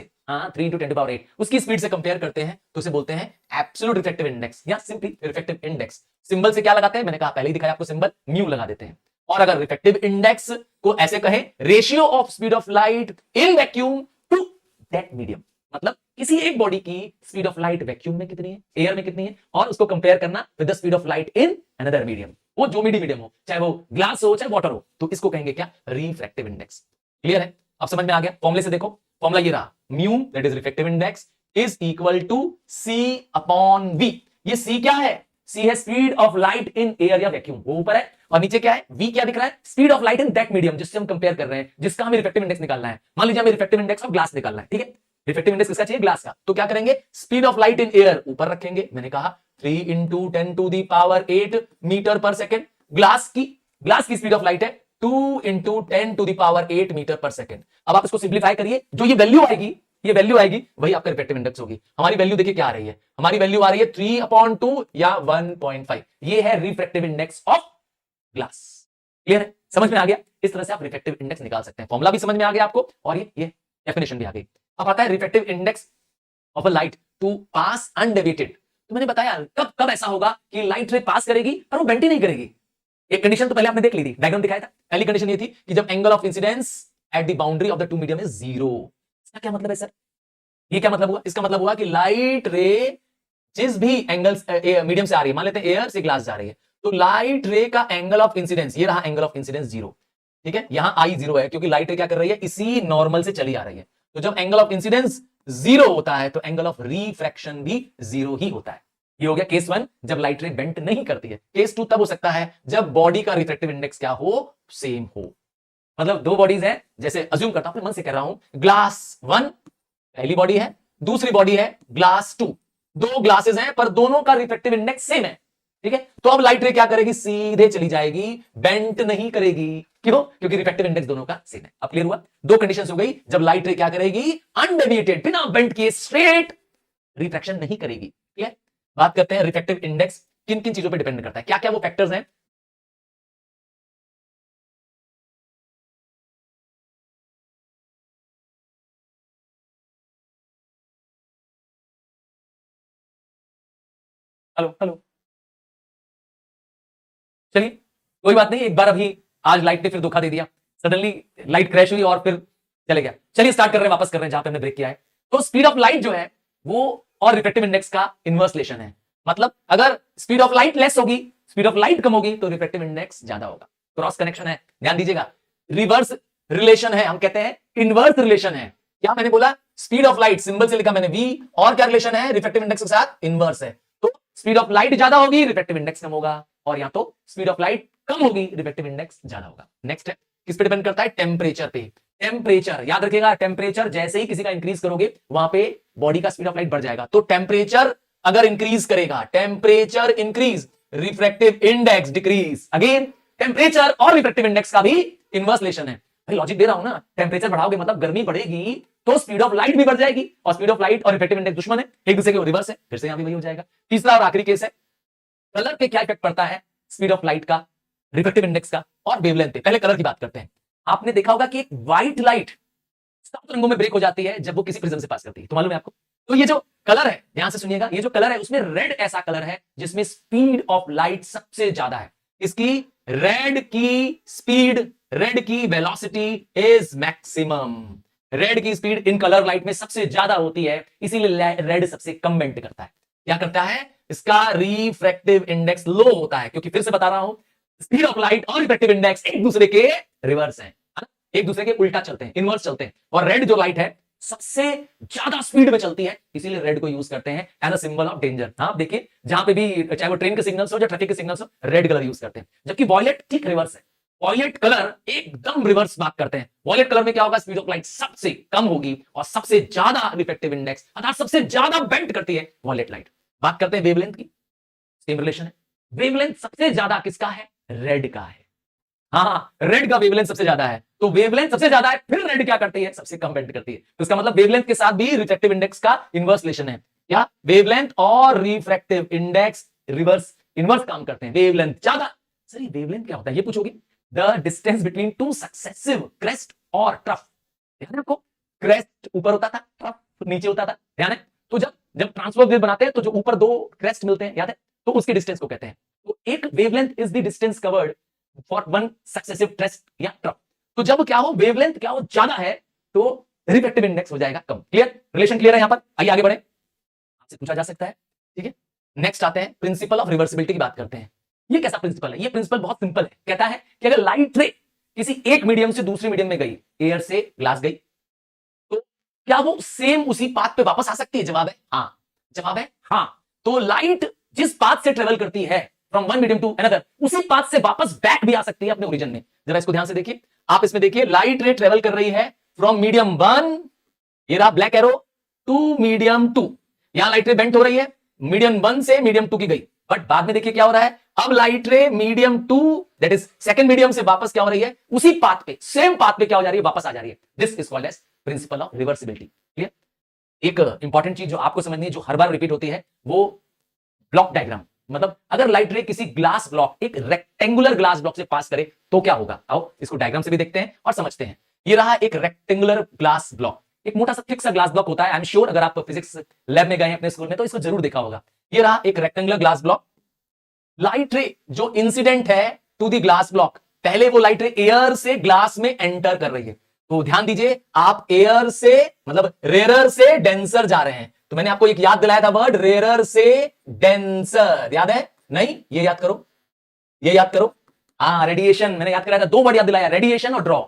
[SPEAKER 1] 3 × 10⁸ उसकी स्पीड से कंपेयर करते हैं तो उसे बोलते हैं एब्सोल्यूट रिफ्रैक्टिव इंडेक्स या सिंपली रिफ्रैक्टिव इंडेक्स। सिंबल से क्या लगाते हैं, मैंने कहा पहले ही दिखाया आपको, सिंबल म्यू लगा देते हैं। और अगर रिफ्रैक्टिव इंडेक्स को ऐसे कहें, ratio of speed of light in vacuum to that medium, मतलब किसी एक बॉडी की स्पीड ऑफ लाइट वैक्यूम में कितनी है, एयर में कितनी है, और उसको कंपेयर करना with the speed of light in another medium, वो जो मीडियम हो, चाहे वो ग्लास हो चाहे वाटर हो, तो इसको कहेंगे क्या, रिफ्रैक्टिव इंडेक्स। क्लियर है? अब समझ में आ गया? फॉर्मूले से देखो, फॉर्मूला ये रहा, mu that is refractive index is equal to C upon V. ये सी क्या है, सी है speed of light in air या वैक्यूम, वो ऊपर है, और नीचे क्या है, वी क्या दिख रहा है, speed of light in that medium जिससे हम कंपेयर कर रहे हैं, जिसका हमें रिफ्रैक्टिव इंडेक्स निकालना है। मान लीजिए हमें रिफ्रैक्टिव इंडेक्स ऑफ ग्लास निकालना है, ठीक है, रिफ्रैक्टिव इंडेक्स किसका चाहिए, ग्लास का। तो क्या करेंगे, speed of light in air ऊपर रखेंगे, मैंने कहा 3 × 10⁸ मीटर पर सेकेंड। ग्लास की स्पीड ऑफ लाइट है 2 × 10⁸ मीटर पर सेकेंड। अब आप इसको सिंप्लीफाई करिए, जो ये वैल्यू आएगी वही आपका रिफ्रैक्टिव इंडेक्स होगी। हमारी वैल्यू देखिए क्या आ रही है, हमारी वैल्यू आ रही है 3/2 या 1.5, ये है refractive index of glass. Clear है? समझ में आ गया? इस तरह से आप रिफ्रैक्टिव इंडेक्स निकाल सकते हैं। फॉर्मूला भी समझ में आ गया आपको, और ये डेफिनेशन भी आ गई। अब आता है refractive index of a light to pass undeviated. तो मैंने बताया कब ऐसा होगा कि लाइट रे पास करेगी पर वो बेंड ही नहीं करेगी। एक कंडीशन तो पहले आपने देख ली थी, डायग्राम दिखाया था। पहली कंडीशन ये थी कि जब angle of incidence at the boundary of the two medium is 0। इसका क्या मतलब है सर, ये क्या मतलब हुआ, इसका मतलब हुआ कि लाइट रे जिस भी एंगल मीडियम से आ रही है, मान लेते हैं एयर से ग्लास जा रही है, तो लाइट रे का एंगल ऑफ इंसिडेंस, ये रहा एंगल ऑफ इंसिडेंस 0। ठीक है, यहां आई 0 है क्योंकि लाइट रे क्या कर रही है, इसी नॉर्मल से चली आ रही है। तो जब एंगल ऑफ इंसिडेंस 0 होता है तो एंगल ऑफ रिफ्रैक्शन भी 0 ही होता है। ये हो गया केस 1, जब लाइट रे बेंट नहीं करती है। केस 2 तब हो सकता है जब बॉडी का रिफ्रैक्टिव इंडेक्स क्या हो, सेम हो। मतलब दो बॉडीज हैं, जैसे अज्यूम करता हूं, अपने मन से कह रहा हूं, ग्लास 1 पहली बॉडी है, दूसरी बॉडी है ग्लास 2। दो ग्लासेस हैं पर दोनों का रिफ्रैक्टिव इंडेक्स सेम है। ठीक है, तो अब लाइट रे क्या करेगी, सीधे चली जाएगी, बेंट नहीं करेगी। क्यों? क्योंकि रिफ्रैक्टिव इंडेक्स दोनों का सेम है। अब क्लियर हुआ? दो कंडीशंस हो गई, जब लाइट रे क्या करेगी, अनडेविएटेड, बिना बेंट किए स्ट्रेट रिफ्रैक्शन नहीं करेगी। क्लियर? बात करते हैं रिफ्रैक्टिव इंडेक्स किन किन चीजों पर डिपेंड करता है, क्या क्या वो फैक्टर्स हैं। हेलो हेलो, चलिए कोई बात नहीं, एक बार अभी आज लाइट ने फिर धोखा दे दिया, सडनली लाइट क्रैश हुई और फिर चले गया। चलिए स्टार्ट कर रहे हैं, वापस कर रहे हैं जहां पे हमने ब्रेक किया है। तो स्पीड ऑफ लाइट जो है वो और रिफ्रैक्टिव इंडेक्स का इनवर्स रिलेशन है। मतलब अगर स्पीड ऑफ लाइट लेस होगी, स्पीड ऑफ लाइट कम होगी, तो रिफ्रैक्टिव इंडेक्स ज्यादा होगा। क्रॉस कनेक्शन है, ध्यान दीजिएगा। रिवर्स रिलेशन है, हम कहते हैं इनवर्स रिलेशन है। क्या मैंने बोला, स्पीड ऑफ लाइट सिंबल से लिखा मैंने v, और क्या रिलेशन है, रिफ्रैक्टिव इंडेक्स के साथ इनवर्स है। तो स्पीड ऑफ लाइट ज्यादा होगी, रिफ्रैक्टिव इंडेक्स कम होगा, और या तो स्पीड ऑफ लाइट कम होगी, रिफ्रैक्टिव इंडेक्स ज्यादा होगा। नेक्स्ट है, किस पे डिपेंड करता है, टेम्परेचर पे। टेम्परेचर याद रखिएगा, टेम्परेचर जैसे ही किसी का इंक्रीज करोगे वहां पे बॉडी का स्पीड ऑफ लाइट बढ़ जाएगा। तो टेम्परेचर अगर इंक्रीज करेगा, temperature increase, refractive index decrease. Again temperature और रिफ्रैक्टिव इंडेक्स का भी इनवर्स रिलेशन है। भाई लॉजिक दे रहा हूं ना, टेम्परेचर बढ़ाओगे मतलब गर्मी बढ़ेगी, तो स्पीड ऑफ लाइट भी बढ़ जाएगी, और स्पीड ऑफ लाइट और रिफ्रैक्टिव इंडेक्स दुश्मन है, एक दूसरे के रिवर्स है। फिर से यहां भी वही हो जाएगा। तीसरा और आखिरी केस है, कलर पे क्या इफेक्ट पड़ता है, स्पीड ऑफ लाइट का, रिफ्रैक्टिव इंडेक्स का और वेवलेंथ पे। पहले कलर की बात करते हैं। आपने देखा होगा कि एक व्हाइट लाइट 7 रंगों में ब्रेक हो जाती है जब वो किसी प्रिज्म से पास करती है, तो मालूम है आपको। तो ये जो कलर है, ध्यान से सुनिएगा, ये जो कलर है उसमें रेड ऐसा कलर है जिसमें स्पीड ऑफ लाइट सबसे ज्यादा है। इसकी रेड की स्पीड, रेड की वेलोसिटी इज मैक्सिमम। रेड की स्पीड इन कलर लाइट में सबसे ज्यादा होती है, इसीलिए रेड सबसे कम बेंट करता है। क्या करता है, इसका रिफ्रैक्टिव इंडेक्स लो होता है, क्योंकि फिर से बता रहा हूं, स्पीड ऑफ लाइट और रिफ्रैक्टिव इंडेक्स एक दूसरे के रिवर्स हैं, एक दूसरे के उल्टा चलते हैं, इनवर्स चलते हैं। और रेड जो लाइट है सबसे ज्यादा स्पीड में चलती है, इसीलिए रेड को यूज करते हैं as a symbol of danger. हाँ देखिए, जहां पे भी, चाहे वो ट्रेन के सिग्नल्स हो या ट्रैफिक के सिग्नल्स हो, रेड कलर यूज करते हैं। जबकि वॉयलेट ठीक रिवर्स है, वॉयलेट कलर एकदम रिवर्स बात करते हैं। वॉयलेट कलर में क्या होगा, स्पीड ऑफ लाइट सबसे कम होगी और सबसे ज्यादा रिफ्रैक्टिव इंडेक्स, अर्थात सबसे ज्यादा बेंट करती है वॉयलेट लाइट। बात करते हैं वेवलेंथ की, सेम रिलेशन है। वेवलेंथ सबसे ज्यादा किसका है, रेड का है। हाँ, रेड का वेवलेंथ सबसे ज्यादा है, तो वेवलेंथ सबसे ज्यादा है, फिर रेड क्या करती है, सबसे कम बेंट करती है। तो इसका मतलब वेवलेंथ के साथ भी रिफ्रैक्टिव इंडेक्स का इनवर्स रिलेशन है। क्या, वेवलेंथ और रिफ्रैक्टिव इंडेक्स रिवर्स, इनवर्स काम करते हैं। वेवलेंथ ज्यादा, सर ये वेवलेंथ क्या होता है, ये पूछोगे। The distance between two successive crest और ट्रफ। ध्यान है आपको, क्रेस्ट ऊपर होता था, ट्रफ नीचे होता था, ध्यान है। तो जब जब ट्रांसवर्स वेव बनाते हैं तो जो ऊपर दो क्रेस्ट मिलते हैं, याद है, तो उसके डिस्टेंस को कहते हैं। तो एक wavelength is the distance covered for one successive crest या ट्रफ। तो जब क्या हो, वेवलेंथ क्या हो, ज्यादा है, तो रिफ्रैक्टिव इंडेक्स हो जाएगा कम। क्लियर, रिलेशन क्लियर है यहां पर। आइए आगे बढ़े, आपसे पूछा जा सकता है। ठीक है, नेक्स्ट आते हैं, प्रिंसिपल ऑफ रिवर्सिबिलिटी की बात करते हैं। ये कैसा प्रिंसिपल है, ये प्रिंसिपल बहुत सिंपल है। कहता है कि अगर लाइट रे किसी एक मीडियम से दूसरे मीडियम में गई, एयर से ग्लास गई, तो क्या वो सेम उसी पाथ पे वापस आ सकती है? जवाब है हाँ, जवाब है हाँ। तो लाइट जिस पाथ से ट्रेवल करती है from one medium to another, उसी पाथ से वापस बैक भी आ सकती है अपने ओरिजिन में। जरा इसको ध्यान से देखिए, आप इसमें देखिए, लाइट रे ट्रेवल कर रही है फ्रॉम मीडियम 1, ये रहा ब्लैक एरो, टू मीडियम 2। यहां लाइट रे बेंट हो रही है, मीडियम 1 से मीडियम 2 की गई, बट बाद में देखिए क्या हो रहा है, अब लाइट रे medium 2 that is second medium से वापस क्या हो रही है, उसी पाथ पे, सेम पाथ पे क्या हो जा रही है, वापस आ जा रही है। This is called as principle of reversibility. Clear. एक इंपॉर्टेंट चीज जो आपको समझनी है, जो हर बार रिपीट होती है, वो ब्लॉक डायग्राम। मतलब अगर लाइट रे किसी ग्लास ब्लॉक, एक रेक्टेंगुलर ग्लास ब्लॉक से पास करे तो क्या होगा। आओ इसको डायग्राम से भी देखते हैं और समझते हैं। ये रहा एक रेक्टेंगुलर ग्लास ब्लॉक, एक मोटा सा फिक्स ग्लास ब्लॉक होता है। आई एम श्योर अगर आप फिजिक्स लैब में गए हैं अपने स्कूल में तो इसको जरूर देखा होगा। ये रहा एक rectangular glass block. Light ray जो इंसिडेंट है टू द ग्लास ब्लॉक, पहले वो लाइट रे एयर से ग्लास में एंटर कर रही है। तो ध्यान दीजिए, आप एयर से मतलब रेयर से डेंसर जा रहे हैं। तो मैंने आपको एक याद दिलाया था वर्ड, रेयर से डेंसर, याद है? नहीं, ये याद करो, ये याद करो। हाँ, रेडिएशन, मैंने याद कराया था, 2 वर्ड याद दिलाया, रेडिएशन और ड्रॉ।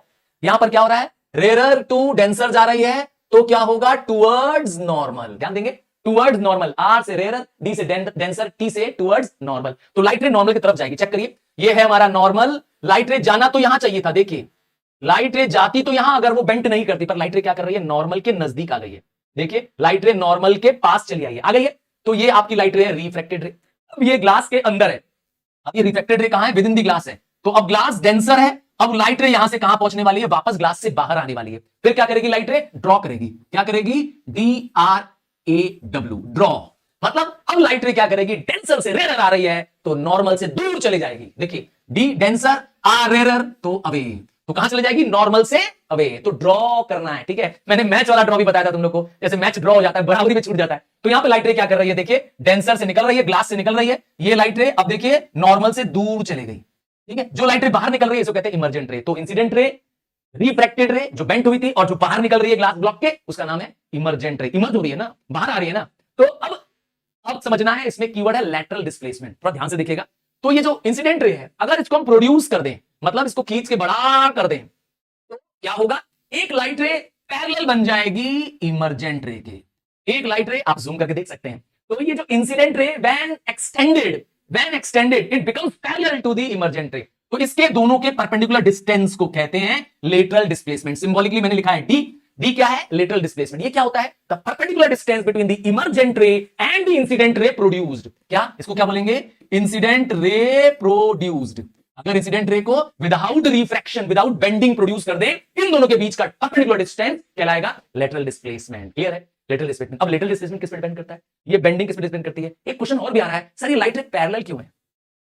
[SPEAKER 1] यहां पर क्या हो रहा है, रेरर टू डेंसर जा रही है, तो क्या होगा, टुवर्ड्स नॉर्मल। ध्यान देंगे, टुवर्ड्स नॉर्मल, आर से रेरर, डी से डेंसर, टी से टुवर्ड्स नॉर्मल, तो लाइट रे नॉर्मल की तरफ जाएगी। चेक करिए, ये है हमारा नॉर्मल, लाइट रे जाना तो यहां चाहिए था, देखिए लाइट रे जाती तो यहां अगर वो बेंट नहीं करती, पर लाइट रे क्या कर रही है, नॉर्मल के नजदीक आ गई है। देखिए लाइट रे नॉर्मल के पास चली आई है, आ गई है, तो ये आपकी लाइट रे है, रिफ्रैक्टेड रे। अब ये ग्लास के अंदर है, अब ये रिफ्रैक्टेड रे कहां है, विद इन द ग्लास है, तो अब ग्लास डेंसर है, अब लाइट रे यहां से कहां पहुंचने वाली है, वापस ग्लास से बाहर आने वाली है। फिर क्या करेगी लाइट रे, ड्रॉ करेगी, क्या करेगी, DRAW, ड्रॉ। मतलब अब लाइट रे क्या करेगी, डेंसर से रेरर आ रही है तो नॉर्मल से दूर चले जाएगी। देखिए डी डेंसर, आर रेरर, तो अवे, तो कहां चले जाएगी, नॉर्मल से अवे, तो ड्रॉ करना है। ठीक है, मैंने मैच वाला ड्रॉ भी बताया था तुम लोग को, जैसे मैच ड्रॉ हो जाता है, बराबरी में छूट जाता है, तो यहां पे लाइट रे क्या कर रही है, देखिए डेंसर से निकल रही है, ग्लास से निकल रही है, ये लाइट रे अब देखिए नॉर्मल से दूर चले गई। ठीक है, जो लाइट रे बाहर निकल रही है इसको कहते हैं इमर्जेंट रे। तो इंसिडेंट रे, रिफ्रैक्टेड रे जो बेंट हुई थी और जो बाहर निकल रही है ग्लास ब्लॉक के, उसका नाम है इमर्जेंट रे। इमर्ज हो रही है ना, बाहर आ रही है ना। तो अब समझना है, इसमें कीवर्ड है लैटरल डिस्प्लेसमेंट, थोड़ा ध्यान से देखिएगा। तो ये जो इंसिडेंट रे है, अगर इसको हम प्रोड्यूस कर दें, मतलब इसको खींच के बड़ा कर दें, तो क्या होगा, एक लाइट रे पैरेलल बन जाएगी इमर्जेंट रे के। एक लाइट रे आप जूम करके देख सकते हैं, तो ये जो incident ray when extended it becomes parallel to the emergent ray. तो इसके दोनों के परपेंडिकुलर डिस्टेंस को कहते हैं लेटरल डिस्प्लेसमेंट। सिंबॉलिकली मैंने लिखा है डी क्या है, लेटरल डिस्प्लेसमेंट। ये क्या होता है, the perpendicular distance between the emergent रे एंड द इंसिडेंट रे प्रोड्यूस्ड। क्या, इसको क्या बोलेंगे, इंसिडेंट रे प्रोड्यूस्ड। अगर इंसिडेंट रे को without refraction, without bending produce कर दें, इन दोनों के बीच का परपेंडिकुलर डिस्टेंस कहलाएगा लेटरल डिस्प्लेसमेंट। क्लियर है, लेटरल डिस्प्लेसमेंट। अब लेटरल डिस्प्लेसमेंट किस पे डिपेंड करता है, ये बेंडिंग किस पे डिपेंड करती है। एक क्वेश्चन और भी आ रहा है, सर ये लाइट रे पैरेलल क्यों है,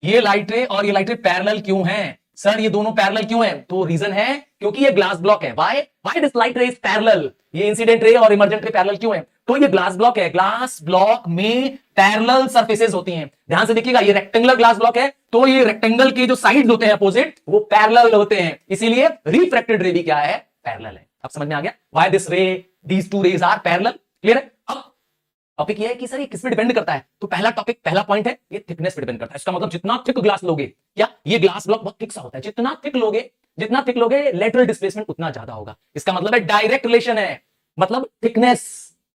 [SPEAKER 1] ये लाइट रे और ये लाइट रे पैरेलल क्यों है, सर ये दोनों पैरेलल क्यों है। तो रीजन है क्योंकि ये ग्लास ब्लॉक है। व्हाई दिस लाइट रे इज पैरेलल, ये इंसिडेंट रे और इमर्जेंट रे पैरेलल क्यों है, तो ये ग्लास ब्लॉक है, ग्लास ब्लॉक में पैरेलल सरफेसेस होती हैं। ध्यान से देखिएगा, ये रेक्टेंगुलर ग्लास ब्लॉक है, तो ये रेक्टेंगल के जो साइड्स होते हैं अपोजिट, वो पैरेलल होते हैं, इसीलिए रिफ्रैक्टेड रे भी क्या है, पैरेलल है। अब समझ में आ गया, why this ray, these two rays are parallel. Clear है। अब टॉपिक ये है कि सर ये किस पे डिपेंड करता है, तो पहला टॉपिक, पहला पॉइंट है, ये थिकनेस पे डिपेंड करता है। इसका मतलब जितना थिक ग्लास लोगे, क्या ये ग्लास ब्लॉक बहुत थिक सा होता है, जितना थिक लोगे लेटरल डिस्प्लेसमेंट उतना ज्यादा होगा। इसका मतलब है डायरेक्ट रिलेशन है, मतलब thickness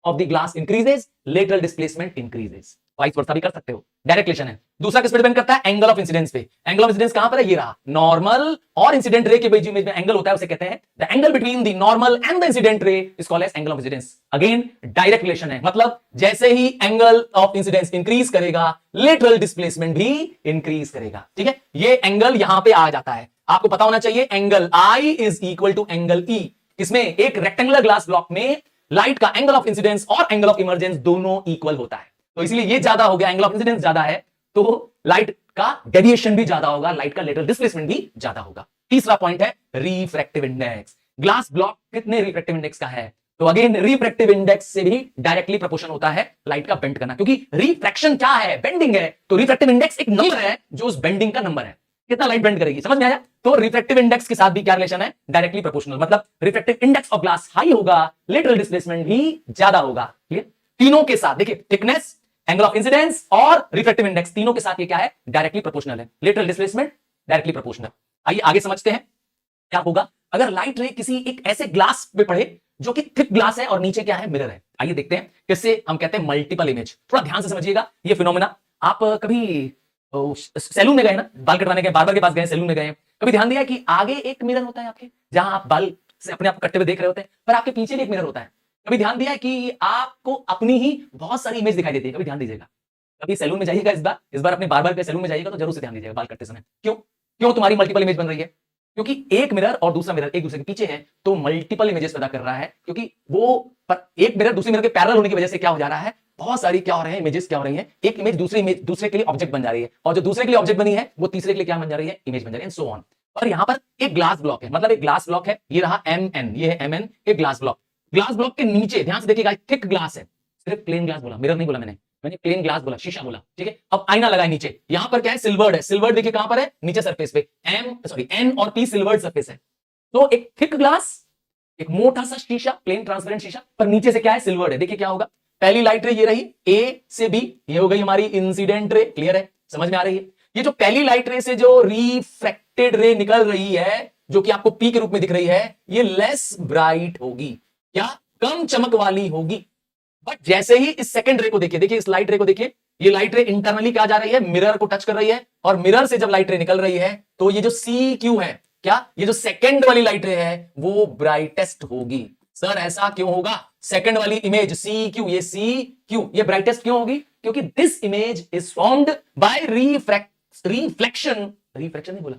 [SPEAKER 1] of the glass increases, lateral displacement increases. Vice versa भी कर सकते हो, डायरेक्ट रिलेशन है। दूसरा किस पे डिपेंड करता है, एंगल ऑफ इंसिडेंस पे। एंगल ऑफ इंसिडेंस कहां पर है, ये रहा, नॉर्मल और इंसिडेंट रे के बीच में एंगल होता है, उसे कहते हैं the angle between the normal and the incident ray is called as angle of incidence. Again direct relation है, मतलब जैसे ही एंगल ऑफ इंसिडेंस इंक्रीज करेगा, लेटरल डिस्प्लेसमेंट भी इंक्रीज करेगा। ठीक है, ये एंगल यहां पे आ जाता है, आपको पता होना चाहिए, angle I is equal to angle E. इसमें एक रेक्टेंगुलर ग्लास ब्लॉक में लाइट का एंगल ऑफ इंसिडेंस और एंगल ऑफ इमर्जेंस दोनों इक्वल होता है, तो इसलिए ये ज्यादा हो गया, एंगल ऑफ इंसिडेंस ज्यादा है, तो लाइट का डेविएशन भी ज्यादा होगा, लाइट का लेटरल डिस्प्लेसमेंट भी ज्यादा होगा। तीसरा पॉइंट है रिफ्रैक्टिव इंडेक्स। ग्लास ब्लॉक कितने रिफ्रैक्टिव इंडेक्स का है, तो अगेन रिफ्रैक्टिव इंडेक्स से भी डायरेक्टली प्रोपोर्शन होता है लाइट का बेंड करना, क्योंकि रिफ्रैक्शन क्या है, बेंडिंग है, तो रिफ्रैक्टिव इंडेक्स एक नंबर है जो उस बेंडिंग का नंबर है, कितना लाइट बेंड करेगी। समझ में आया, तो रिफ्रैक्टिव इंडेक्स के साथ भी क्या रिलेशन है, डायरेक्टली प्रोपोर्शनल, मतलब refractive index of glass high होगा, लेटरल डिस्प्लेसमेंट भी ज्यादा होगा। क्लियर, तीनों के साथ देखिए, थिकनेस, एंगल ऑफ इंसिडेंस और रिफ्रैक्टिव इंडेक्स, तीनों के साथ ये क्या है, डायरेक्टली प्रोपोर्शनल है, लेटरल डिस्प्लेसमेंट डायरेक्टली प्रोपोर्शनल। आइए आगे समझते हैं क्या होगा अगर लाइट रे किसी एक ऐसे ग्लास पे पड़े जो कि थिक ग्लास है और नीचे क्या है, मिरर है। आइए देखते हैं किससे हम कहते हैं मल्टीपल इमेज। थोड़ा ध्यान से समझिएगा ये फिनोमेना। आप कभी सैलून में गए ना, बाल कटवाने गए, बार्बर के पास गए, सैलून में गए, कभी ध्यान दिया कि आगे एक मिरर होता है आपके, जहां आप बाल से अपने आप कटते हुए देख रहे होते हैं, पर आपके पीछे भी एक मिरर होता है। कभी ध्यान दिया कि आपको अपनी ही बहुत सारी इमेज दिखाई देती है। कभी ध्यान दीजिएगा, कभी सैलून में जाइएगा, इस बार अपने बार्बर के सैलून में जाइएगा तो जरूर से ध्यान दीजिएगा बाल कटते समय। क्यों तुम्हारी मल्टीपल इमेज बन रही है, क्योंकि एक मिरर और दूसरा मिरर एक दूसरे के पीछे है, तो मल्टीपल इमेजेस पैदा कर रहा है, क्योंकि वो पर एक मिरर दूसरे मिरर के पैरेलल होने की वजह से क्या हो जा रहा है, बहुत सारी क्या हो रहे हैं, इमेजेस क्या हो रही हैं, एक इमेज दूसरे के लिए ऑब्जेक्ट बन जा रही है, और जो दूसरे के लिए ऑब्जेक्ट बनी है वो तीसरे के लिए क्या बन जा रही है, इमेज बन जा रही है, सो ऑन। और यहां पर एक ग्लास ब्लॉक है, मतलब एक ग्लास ब्लॉक है, ये रहा MN, ये है MN, एक ग्लास ब्लॉक। ग्लास ब्लॉक के नीचे ध्यान से देखिएगा, थिक ग्लास है, सिर्फ प्लेन ग्लास बोला, मिरर नहीं बोला मैंने प्लेन ग्लास बोला, शीशा बोला। ठीक है, अब आईना लगा है नीचे, यहां पर क्या है, सिल्वर्ड है। सिल्वर्ड देखिए कहां पर है, नीचे सरफेस पे, N और P सिल्वर्ड सरफेस है। तो एक थिक ग्लास, एक मोटा सा शीशा, प्लेन ट्रांसपेरेंट शीशा, पर नीचे से क्या है, सिल्वर्ड है। देखिए क्या होगा, पहली लाइट रे ये रही A से B, ये हो गई हमारी इंसिडेंट रे। क्लियर है, समझ में आ रही है। ये जो पहली लाइट रे से जो रिफ्रैक्टेड रे निकल रही है, जो कि आपको पी के रूप में दिख रही है, ये लेस ब्राइट होगी, क्या कम चमक वाली होगी। बट जैसे ही इस सेकंड रे को देखिए, देखिए इस लाइट रे को देखिए, ये लाइट रे इंटरनली क्या जा रही है, मिरर को टच कर रही है, और मिरर से जब लाइट रे निकल रही है तो ये जो सी क्यू है, क्या ये जो सेकंड वाली लाइट रे है वो ब्राइटेस्ट होगी। सर ऐसा क्यों होगा? सेकंड वाली इमेज सी क्यू, ये सी क्यू ये ब्राइटेस्ट क्यों होगी? क्योंकि this image is formed by reflection नहीं बोला,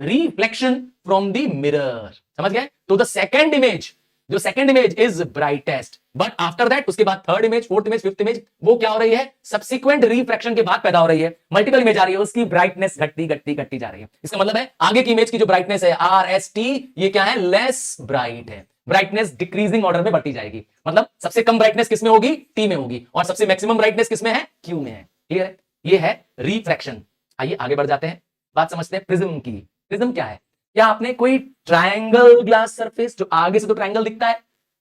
[SPEAKER 1] रिफ्लेक्शन फ्रॉम द मिरर। समझ गए? तो द सेकंड इमेज, जो second image is brightest, but after that उसके बाद third image, fourth image, fifth image, वो क्या हो रही है, सब्सिक्वेंट रिफ्रैक्शन के बाद पैदा हो रही है, मल्टीपल इमेज आ रही है, उसकी ब्राइटनेस घटती घटती घटती जा रही है। इसका मतलब है आगे की इमेज की जो ब्राइटनेस है आर एस टी, ये क्या है, लेस ब्राइट है, ब्राइटनेस डिक्रीजिंग ऑर्डर में बढ़ती जाएगी। मतलब सबसे कम ब्राइटनेस किसमें होगी, टी में होगी, और सबसे मैक्सिमम ब्राइटनेस किसमें है, क्यू में है। क्लियर है? ये है रिफ्रैक्शन। आइए आगे बढ़ जाते हैं, बात समझते हैं प्रिज्म की। प्रिज्म क्या है? क्या आपने कोई ट्रायंगल ग्लास सरफेस, जो आगे से तो ट्रायंगल दिखता है,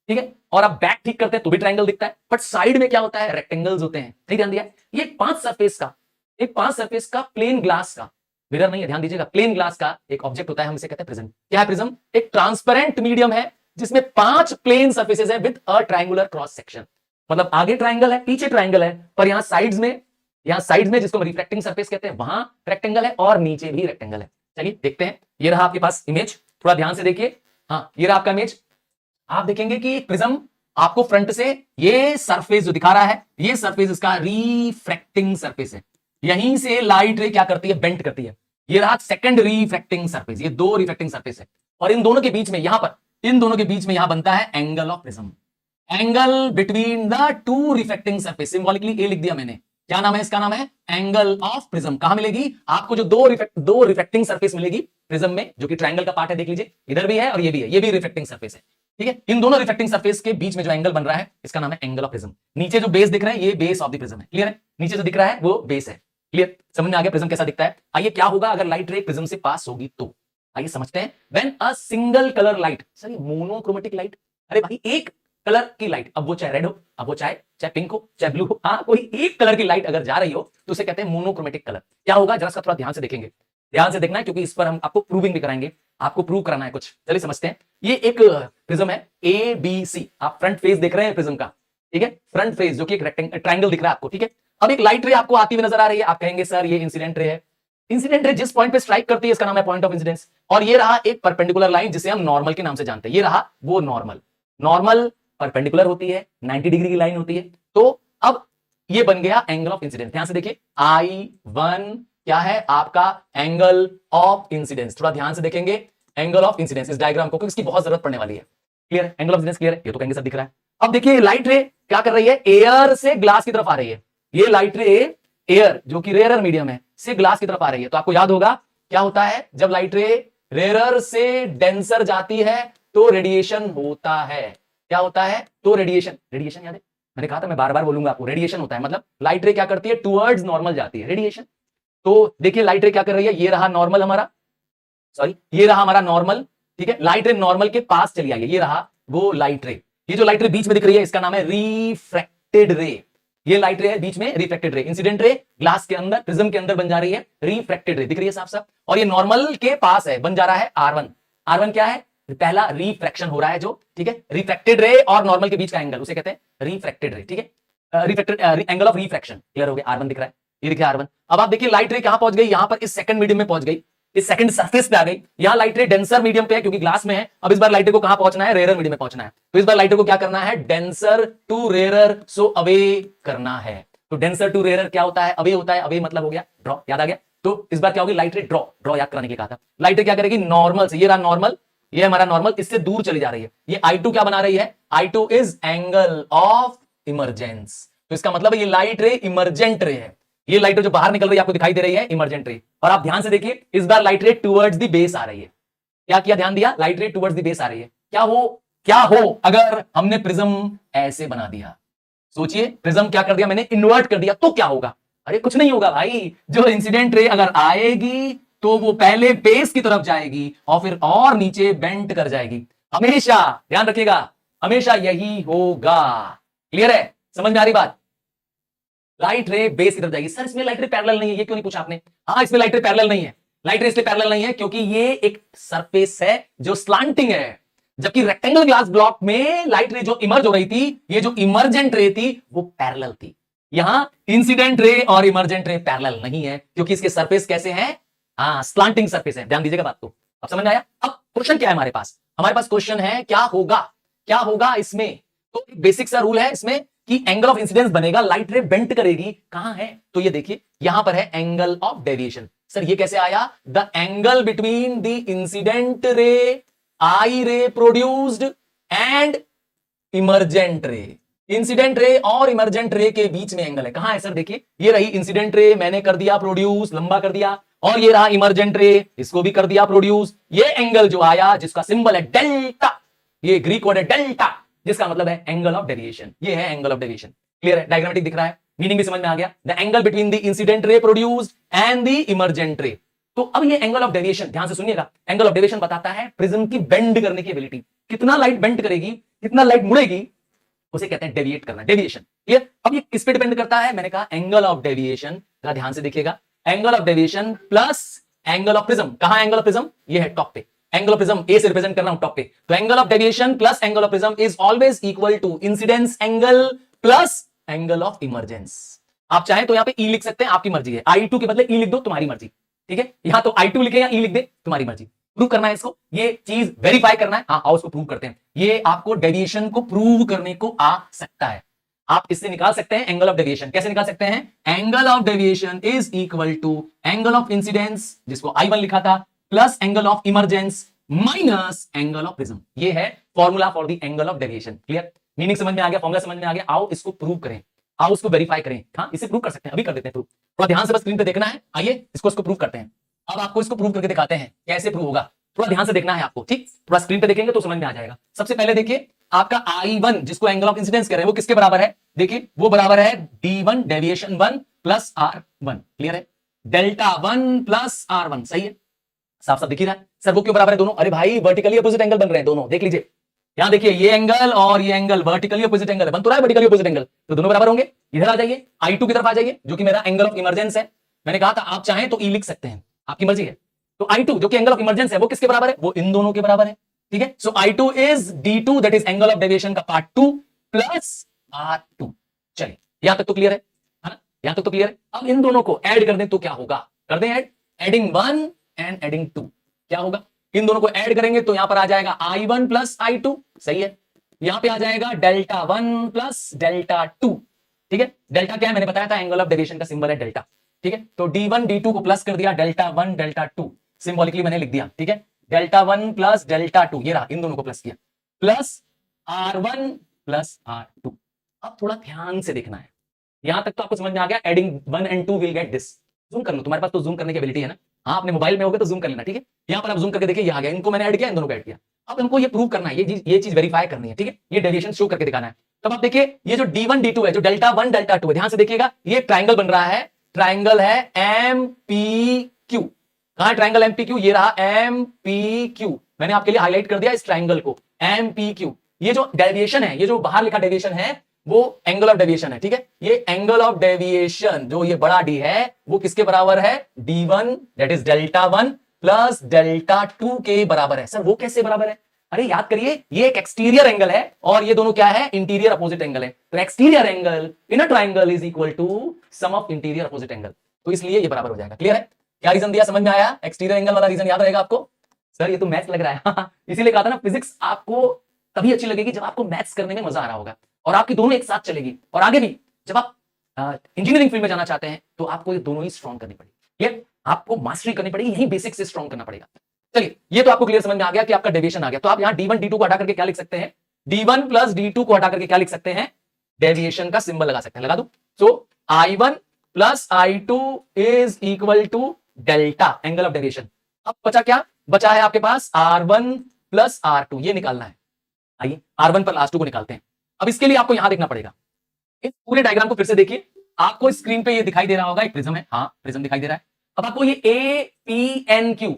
[SPEAKER 1] ठीक है, और आप बैक ठीक करते हैं तो भी ट्रायंगल दिखता है, बट साइड में क्या होता है, रेक्टेंगल्स होते हैं। नहीं ध्यान दिया? ये पांच सरफेस का प्लेन ग्लास का, मिरर नहीं है, ध्यान दीजिएगा, प्लेन ग्लास का एक ऑब्जेक्ट होता है, हम इसे कहते हैं प्रिज्म। क्या है प्रिज्म? एक ट्रांसपेरेंट मीडियम है जिसमें 5 प्लेन सरफेसेस है with a triangular cross section. मतलब आगे ट्रायंगल है, पीछे ट्रायंगल है, पर यहां साइड्स में जिसको हम रिफ्लेक्टिंग सरफेस कहते हैं, वहां रेक्टेंगल है और नीचे भी रेक्टेंगल है। चलिए देखते हैं, ये रहा आपके पास इमेज, थोड़ा ध्यान से देखिए। हाँ, ये रहा आपका इमेज। आप देखेंगे कि प्रिज्म आपको फ्रंट से ये सरफेस जो दिखा रहा है, ये सरफेस इसका रिफ्रैक्टिंग सरफेस है। यहीं से लाइट रे क्या करती है, बेंट करती है। ये रहा सेकंड रिफ्रैक्टिंग सरफेस, ये दो रिफ्रैक्टिंग सरफेस है, और इन दोनों के बीच में यहां बनता है angle of prism, angle between the two reflecting surface. Symbolically A लिख दिया मैंने, क्या नाम है इसका, नाम है एंगल ऑफ प्रिज्म। कहां मिलेगी आपको, जो दो रिफ्लेक्टिंग सरफेस मिलेगी प्रिज्म में, जो कि ट्रायंगल का पार्ट है, देख लीजिए इधर भी है और ये भी है, ये भी रिफ्लेक्टिंग सरफेस है, ठीक है। इन दोनों रिफ्लेक्टिंग सरफेस के बीच में जो एंगल बन रहा है, इसका नाम है एंगल ऑफ प्रिज्म। नीचे जो बेस दिख रहा है, ये बेस ऑफ द प्रिज्म है। क्लियर है? नीचे जो दिख रहा है वो बेस है। क्लियर? समझ में आ गया प्रिज्म कैसा दिखता है? आइए, क्या होगा अगर लाइट रे प्रिज्म से पास होगी तो? आइए समझते हैं। When a single colour light, sir ये मोनोक्रोमेटिक लाइट, अरे भाई एक कलर की लाइट, अब वो चाहे रेड हो, अब वो चाहे पिंक हो, चाहे ब्लू हो, हाँ कोई एक कलर की लाइट अगर जा रही हो तो उसे कहते हैं मोनोक्रोमेटिक कलर। क्या होगा जरा सा थोड़ा ध्यान से देखेंगे, ध्यान से देखना है, क्योंकि इस पर हम आपको प्रूविंग भी कराएंगे, आपको प्रूव कराना है कुछ। चलिए समझते हैं। ये एक प्रिज्म है ए बी सी, आप फ्रंट फेस देख रहे हैं प्रिज्म का, ठीक है, फ्रंट फेस जो कि एक ट्रायंगल दिख रहा है आपको, ठीक है। अब एक लाइट रे आपको आती हुई नजर आ रही है, आप कहेंगे सर ये इंसिडेंट रे है। इंसिडेंट रे जिस पॉइंट पे स्ट्राइक करती है इसका नाम है पॉइंट ऑफ इंसिडेंस, और ये रहा एक परपेंडिकुलर लाइन जिसे हम नॉर्मल के नाम से जानते हैं, ये रहा वो नॉर्मल परपेंडिकुलर होती है, 90 डिग्री की लाइन होती है। तो अब ये बन गया एंगल ऑफ इंसिडेंस। ध्यान से देखिए, I1 क्या है आपका, एंगल ऑफ इंसिडेंस। थोड़ा ध्यान से देखेंगे एंगल ऑफ इंसिडेंस इस डायग्राम को, क्योंकि इसकी बहुत जरूरत पड़ने वाली है। क्लियर है? एंगल ऑफ इंसिडेंस क्लियर है? ये तो कहेंगे सब दिख रहा है। अब देखिए लाइट रे क्या कर रही है, एयर से ग्लास की तरफ आ रही है। ये लाइट रे एयर जो कि रेयर मीडियम है से ग्लास की तरफ आ रही है। तो आपको याद होगा क्या होता है, जब लाइट रे रेयर से डेंसर जाती है तो रेडिएशन होता है। क्या होता है? तो रेडिएशन याद है, मैंने कहा था, मैं बार बार बोलूंगा आपको, रेडिएशन होता है। मतलब लाइट रे क्या करती है, टुवर्ड्स नॉर्मल जाती है, रेडिएशन। तो देखिए लाइट रे क्या कर रही है, ये रहा नॉर्मल हमारा, सॉरी ये रहा हमारा नॉर्मल, ठीक है। लाइट रे नॉर्मल के पास चली आई है, ये रहा वो लाइट रे। ये जो लाइट रे बीच में दिख रही है इसका नाम है रिफ्रैक्टेड रे। ये लाइट रे है बीच में, रिफ्रैक्टेड रे। इंसिडेंट रे ग्लास के अंदर, प्रिज्म के अंदर बन जा रही है, रिफ्रैक्टेड रे दिख रही है साफ साफ। और ये नॉर्मल के पास है, बन जा रहा है R1 क्या है, पहला रिफ्रैक्शन हो रहा है जो, ठीक है। रिफ्रैक्टेड रे और नॉर्मल के बीच का एंगल उसे कहते हैं रिफ्रैक्टेड रे, ठीक है। Refracted angle of refraction. Clear हो गया? R1 दिख रहा है, ये देखिए R1। अब आप देखिए लाइट रे कहां पहुंच गई, यहां पर इस सेकंड मीडियम में पहुंच गई, इस सेकंड सरफेस पे आ गई। यहां लाइट रे डेंसर मीडियम पे है क्योंकि ग्लास में है। अब इस बार लाइट रे को कहां पहुंचना है, रेयर मीडियम में पहुंचना है। तो इस बार लाइट रे को क्या करना है, denser to rarer, so away करना है। तो डेंसर टू रेयर क्या होता है, अवे होता है। अवे मतलब हो गया ड्रॉ, याद आ गया। तो इस बार क्या होगी, लाइट रे ड्रॉ याद कराने के लिए कहा था। लाइट रे क्या करेगी, नॉर्मल से, ये रहा नॉर्मल, ये हमारा नॉर्मल, इससे दूर चली जा रही है। ये I2 क्या बना रही है, I2 is angle of emergence. तो इसका मतलब ये लाइट रे इमरजेंट रे है। ये लाइट रे जो बाहर निकल रही है आपको दिखाई दे रही है, इमरजेंट रे। और आप ध्यान से देखिए इस बार light ray towards the base आ रही है। क्या किया, ध्यान दिया, light ray towards the base आ रही है। क्या हो अगर हमने प्रिज्म ऐसे बना दिया, सोचिए, प्रिज्म क्या कर दिया मैंने, इन्वर्ट कर दिया, तो क्या होगा? अरे कुछ नहीं होगा भाई, जो इंसिडेंट रे अगर आएगी तो वो पहले बेस की तरफ जाएगी और फिर और नीचे बेंट कर जाएगी। हमेशा ध्यान रखिएगा, हमेशा यही होगा। क्लियर है? समझ में आ रही बात? लाइट रे बेस की तरफ जाएगी। सर इसमें लाइट रे पैरेलल नहीं है, ये क्यों नहीं पूछा आपने? हाँ, इसमें लाइट रे पैरेलल नहीं है। लाइट रे इसलिए पैरेलल नहीं है क्योंकि ये एक सरफेस है जो स्लांटिंग है, जबकि रेक्टेंगल ग्लास ब्लॉक में लाइट रे जो इमर्ज हो रही थी, ये जो इमर्जेंट रे थी वो पैरेलल थी। यहां इंसिडेंट रे और इमर्जेंट रे पैरेलल नहीं है क्योंकि इसके सरफेस कैसे हैं? हाँ, स्लांटिंग सरफेस है। ध्यान दीजिएगा बात को। अब समझ में आया? अब क्वेश्चन क्या है हमारे पास? हमारे पास क्वेश्चन है क्या होगा इसमें? तो बेसिक सा रूल है इसमें कि एंगल ऑफ इंसिडेंस बनेगा, लाइट रे बेंट करेगी। कहां है? तो ये देखिए यहां पर है एंगल ऑफ डेविएशन। सर ये कैसे आया? The angle between the incident ray, I ray produced and emergent ray. Incident ray और इमर्जेंट रे के बीच में एंगल है। कहां है सर? देखिए ये रही इंसिडेंट रे, मैंने कर दिया प्रोड्यूस, लंबा कर दिया, और ये रहा इमर्जेंट रे, इसको भी कर दिया प्रोड्यूस। ये एंगल जो आया जिसका सिंबल है डेल्टा, ये ग्रीक वर्ड है डेल्टा, जिसका मतलब है एंगल ऑफ डेविएशन। ये है एंगल ऑफ डेविएशन। क्लियर है? डायग्रामेटिक दिख रहा है, मीनिंग भी समझ में आ गया। The angle between the incident रे produced and the emergent ray. तो अब ये एंगल ऑफ डेविएशन, ध्यान से सुनिएगा, एंगल ऑफ डेविएशन बताता है प्रिज्म की बेंड करने की एबिलिटी। कितना लाइट बेंड करेगी, कितना लाइट मुड़ेगी, उसे कहते हैं डेविएट करना, डेविएशन। क्लियर? अब ये किस पे डिपेंड करता है? मैंने कहा एंगल ऑफ डेविएशन। जरा ध्यान से देखिएगा, angle of deviation plus angle of prism. कहां एंगल ऑफ प्रिज्म? ये है टॉप पे। एंगल ऑफ प्रिज्म ए से रिप्रेजेंट कर रहा हूं टॉप पे। तो angle of deviation plus angle of prism is always equal to incidence angle plus angle of emergence. आप चाहें तो यहां पे ई लिख सकते हैं, आपकी मर्जी है। I2 के बदले ई लिख दो, तुम्हारी मर्जी। ठीक है? यहां तो I2 लिखे या ई लिख दे, तुम्हारी मर्जी। प्रूव करना है इसको, ये चीज वेरीफाई करना है। हाँ, आओ इसको प्रूव करते हैं। ये आपको डेविएशन को प्रूव करने को आ सकता है। आप इससे निकाल सकते हैं एंगल ऑफ डेविएशन। कैसे निकाल सकते हैं? Angle of deviation is equal to angle of incidence, जिसको I1 लिखा था, plus angle of emergence minus angle of prism. ये है formula for the angle of deviation. Clear? Meaning समझ में आ गया, फॉर्मूला समझ में आ गया। आओ इसको प्रूव करें, आओ इसको वेरीफाई करें। हाँ, इसे प्रूव कर सकते हैं, अभी कर देते हैं प्रूव। थोड़ा ध्यान से बस स्क्रीन पे देखना है। आइए इसको प्रूव करते हैं। अब आपको इसको प्रूव करके दिखाते हैं कैसे प्रूव होगा। थोड़ा ध्यान से देखना है आपको, ठीक? थोड़ा स्क्रीन पे देखेंगे तो समझ में आ जाएगा। सबसे पहले देखिए, आपका I1 जिसको एंगल ऑफ इंसिडेंस कह रहे हैं वो किसके बराबर है? देखिए वो बराबर है D1 deviation 1 plus R1। Clear है? Delta 1 plus R1। सही है, साफ साफ दिख ही रहा है। सर वो क्यों बराबर है दोनों? अरे भाई वर्टिकली अपोजिट एंगल बन रहे हैं दोनों, देख लीजिए। यहां देखिए ये एंगल और ये एंगल वर्टिकली अपोजिट एंगल है, बन तो रहा है वर्टिकली अपोजिट एंगल, तो दोनों बराबर होंगे। इधर आ जाइए, I2 की तरफ आ जाइए, जो कि मेरा एंगल ऑफ इमर्जेंस है। मैंने कहा था आप चाहें तो ई लिख सकते हैं, आपकी मर्जी है। तो I2 जो कि एंगल ऑफ इमर्जेंस है वो किसके बराबर है? वो इन दोनों के बराबर है। ठीक है? सो I2 is D2, that is angle of deviation का पार्ट 2 प्लस R2। चलिए यहां तक तो क्लियर है ना? यहां तक तो क्लियर है। अब इन दोनों को ऐड कर दें तो क्या होगा? कर दें ऐड, एडिंग 1 एंड एडिंग 2। क्या होगा? इन दोनों को ऐड करेंगे तो यहां पर आ जाएगा I1 प्लस I2। सही है? यहां पे आ जाएगा डेल्टा 1 प्लस डेल्टा 2। ठीक है? डेल्टा क्या है? मैंने बताया था एंगल ऑफ डेविएशन का सिंबल है डेल्टा। ठीक है? तो D1 D2 को प्लस कर दिया, डेल्टा 1 डेल्टा 2 सिंबॉलिकली मैंने लिख दिया। ठीक है? डेल्टा 1 प्लस डेल्टा 2, ये रहा, इन दोनों को प्लस किया, प्लस R1 प्लस R2। अब थोड़ा ध्यान से देखना है, यहां तक तो आपको समझ में आ गया। Adding 1 and 2 will get this. Zoom कर लो, तुम्हारे पास तो जूम करने की एबिलिटी है ना। हाँ, अपने मोबाइल में होगा तो जूम कर लेना। ठीक है? यहां पर आप जूम करके देखिए, ये आ गया, इनको मैंने ऐड किया, इन दोनों को ऐड किया। अब हमको ये प्रूव करना है, ये चीज वेरीफाई करनी है। ठीक है? ये डेविएशन शो करके दिखाना है। तब आप देखिए ये जो D1 D2 है, जो डेल्टा 1 डेल्टा 2 है, ध्यान से देखिएगा, ये ट्राइंगल बन रहा है। ट्राइंगल है MPQ। कहां है ट्राइंगल MPQ? ये रहा MPQ। मैंने आपके लिए हाईलाइट कर दिया इस ट्राइंगल को, MPQ। ये जो डेविएशन है, ये जो बाहर लिखा डेविएशन है, वो एंगल ऑफ डेविएशन है। ठीक है? ये एंगल ऑफ डेविएशन जो ये बड़ा D है वो किसके बराबर है? D1 that is delta 1 plus delta 2 के बराबर है। सर वो कैसे बराबर है? अरे याद करिए, ये एक एक्सटीरियर एंगल है और ये दोनों क्या है? इंटीरियर अपोजिट एंगल है। तो exterior angle in a triangle is equal to sum of interior opposite angle, तो इसलिए ये बराबर हो जाएगा। क्लियर है? क्या रीजन दिया, समझ में आया? एक्सटीरियर एंगल वाला रीजन याद रहेगा आपको? सर ये तो मैथ्स लग रहा है। इसीलिए कहा था ना, फिजिक्स आपको तभी अच्छी लगेगी जब आपको मैथ्स करने में मजा आ रहा होगा, और आपकी दोनों एक साथ चलेगी। और आगे भी जब आप इंजीनियरिंग फील्ड में जाना चाहते हैं तो आपको ये दोनों ही स्ट्रॉन्ग करनी पड़ेगी। ये आपको मास्टरी करनी पड़ेगी, यही बेसिक से स्ट्रॉन्ग करना पड़ेगा। चलिए ये तो आपको क्लियर समझ में आ गया कि आपका डेविएशन आ गया। तो आप यहां D1 D2 को हटा करके क्या लिख सकते हैं? D1 प्लस D2 को हटा करके क्या लिख सकते हैं? डेविएशन का सिंबल लगा सकते हैं। लगा दो। So I1 plus I2 is equal to delta angle of deviation. अब बचा क्या? बचा है आपके पास R1 प्लस R2, ये निकालना है। आइए R1 प्लस R2 को निकालते हैं। अब इसके लिए आपको यहां देखना पड़ेगा। इस पूरे डायग्राम को फिर से देखिए, आपको स्क्रीन पे ये दिखाई दे रहा होगा, एक प्रिज्म है। हाँ, प्रिज्म दिखाई दे रहा है। अब आपको ये APNQ,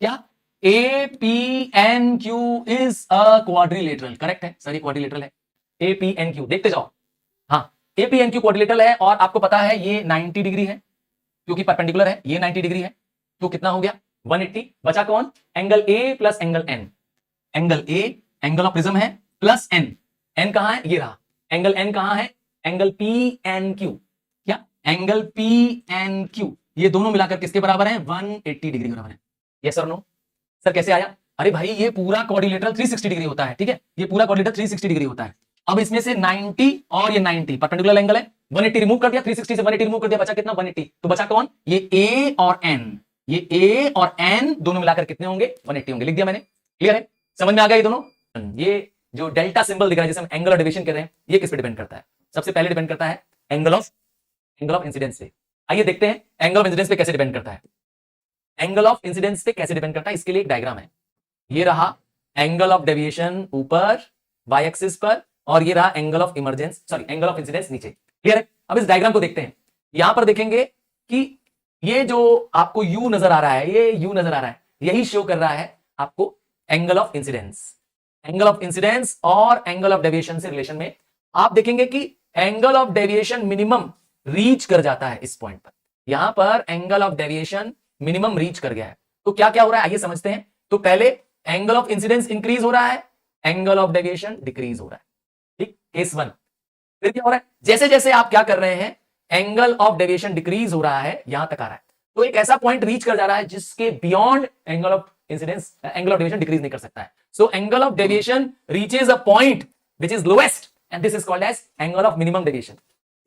[SPEAKER 1] क्या APNQ is a quadrilateral. Correct है सर, ये क्वाड्रिलेटरल है। APNQ देखते जाओ। हाँ, एपीएनक्यू क्वाड्रिलेटरल है और आपको पता है ये 90 डिग्री है क्योंकि परपेंडिकुलर है, ये 90 डिग्री है, तो कितना हो गया 180। बचा कौन? Angle A plus angle N. Angle A angle of prism है प्लस एन। एन कहां है? ये रहा। एंगल एन कहां है? Angle P N Q. क्या? एंगल पी एन क्यू, ये दोनों मिलाकर किसके बराबर है? 180 डिग्री बराबर है। यस और नो? सर कैसे आया? अरे भाई ये पूरा क्वाड्रिलेटरल 360 डिग्री होता है, ठीक है, ये पूरा क्वाड्रिलेटरल 360 डिग्री होता है। अब इसमें से 90 और ये 90 परपेंडिकुलर एंगल है, 180 रिमूव कर दिया, 360 से 180 रिमूव कर दिया, बचा कितना? 180। तो बचा कौन? ये ए और एन। ये ए और एन दोनों मिलाकर कितने होंगे? 180 होंगे। लिख दिया मैंने। क्लियर है? समझ में आ गया ये दोनों? ये जो डेल्टा सिंबल दिख रहा है जिसे हम एंगल ऑफ डेविएशन कह रहे हैं, ये किस पे डिपेंड करता है? सबसे पहले डिपेंड करता है एंगल ऑफ इंसिडेंस पे। आइए देखते हैं एंगल ऑफ इंसिडेंस पे कैसे डिपेंड करता है। एंगल ऑफ इंसिडेंस पे कैसे डिपेंड करता है, इसके लिए एक डायग्राम है। ये रहा एंगल ऑफ डेविएशन ऊपर वाई एक्सिस पर, और ये रहा angle of emergence, sorry angle of incidence नीचे। क्लियर है? अब इस डायग्राम को देखते हैं। यहां पर देखेंगे कि ये जो आपको यू नजर आ रहा है, ये यू नजर आ रहा है, यही शो कर रहा है आपको angle of incidence. Angle of incidence और एंगल ऑफ डेविएशन से रिलेशन में आप देखेंगे कि angle of deviation minimum reach कर जाता है इस पॉइंट पर। यहां पर angle of deviation minimum reach कर गया है। तो क्या क्या हो रहा है आइए समझते हैं। तो पहले एंगल ऑफ इंसिडेंस इंक्रीज हो रहा है, एंगल ऑफ डेविएशन डिक्रीज हो रहा है। ठीक, केस 1। फिर क्या हो रहा है? जैसे जैसे आप क्या कर रहे हैं, एंगल ऑफ डेविएशन डिक्रीज हो रहा है, यहां तक आ रहा है, तो एक ऐसा पॉइंट रीच कर जा रहा है जिसके beyond angle of incidence, angle of deviation decrease नहीं कर सकता है। So angle of deviation reaches a point which is lowest and this is called as angle of minimum deviation.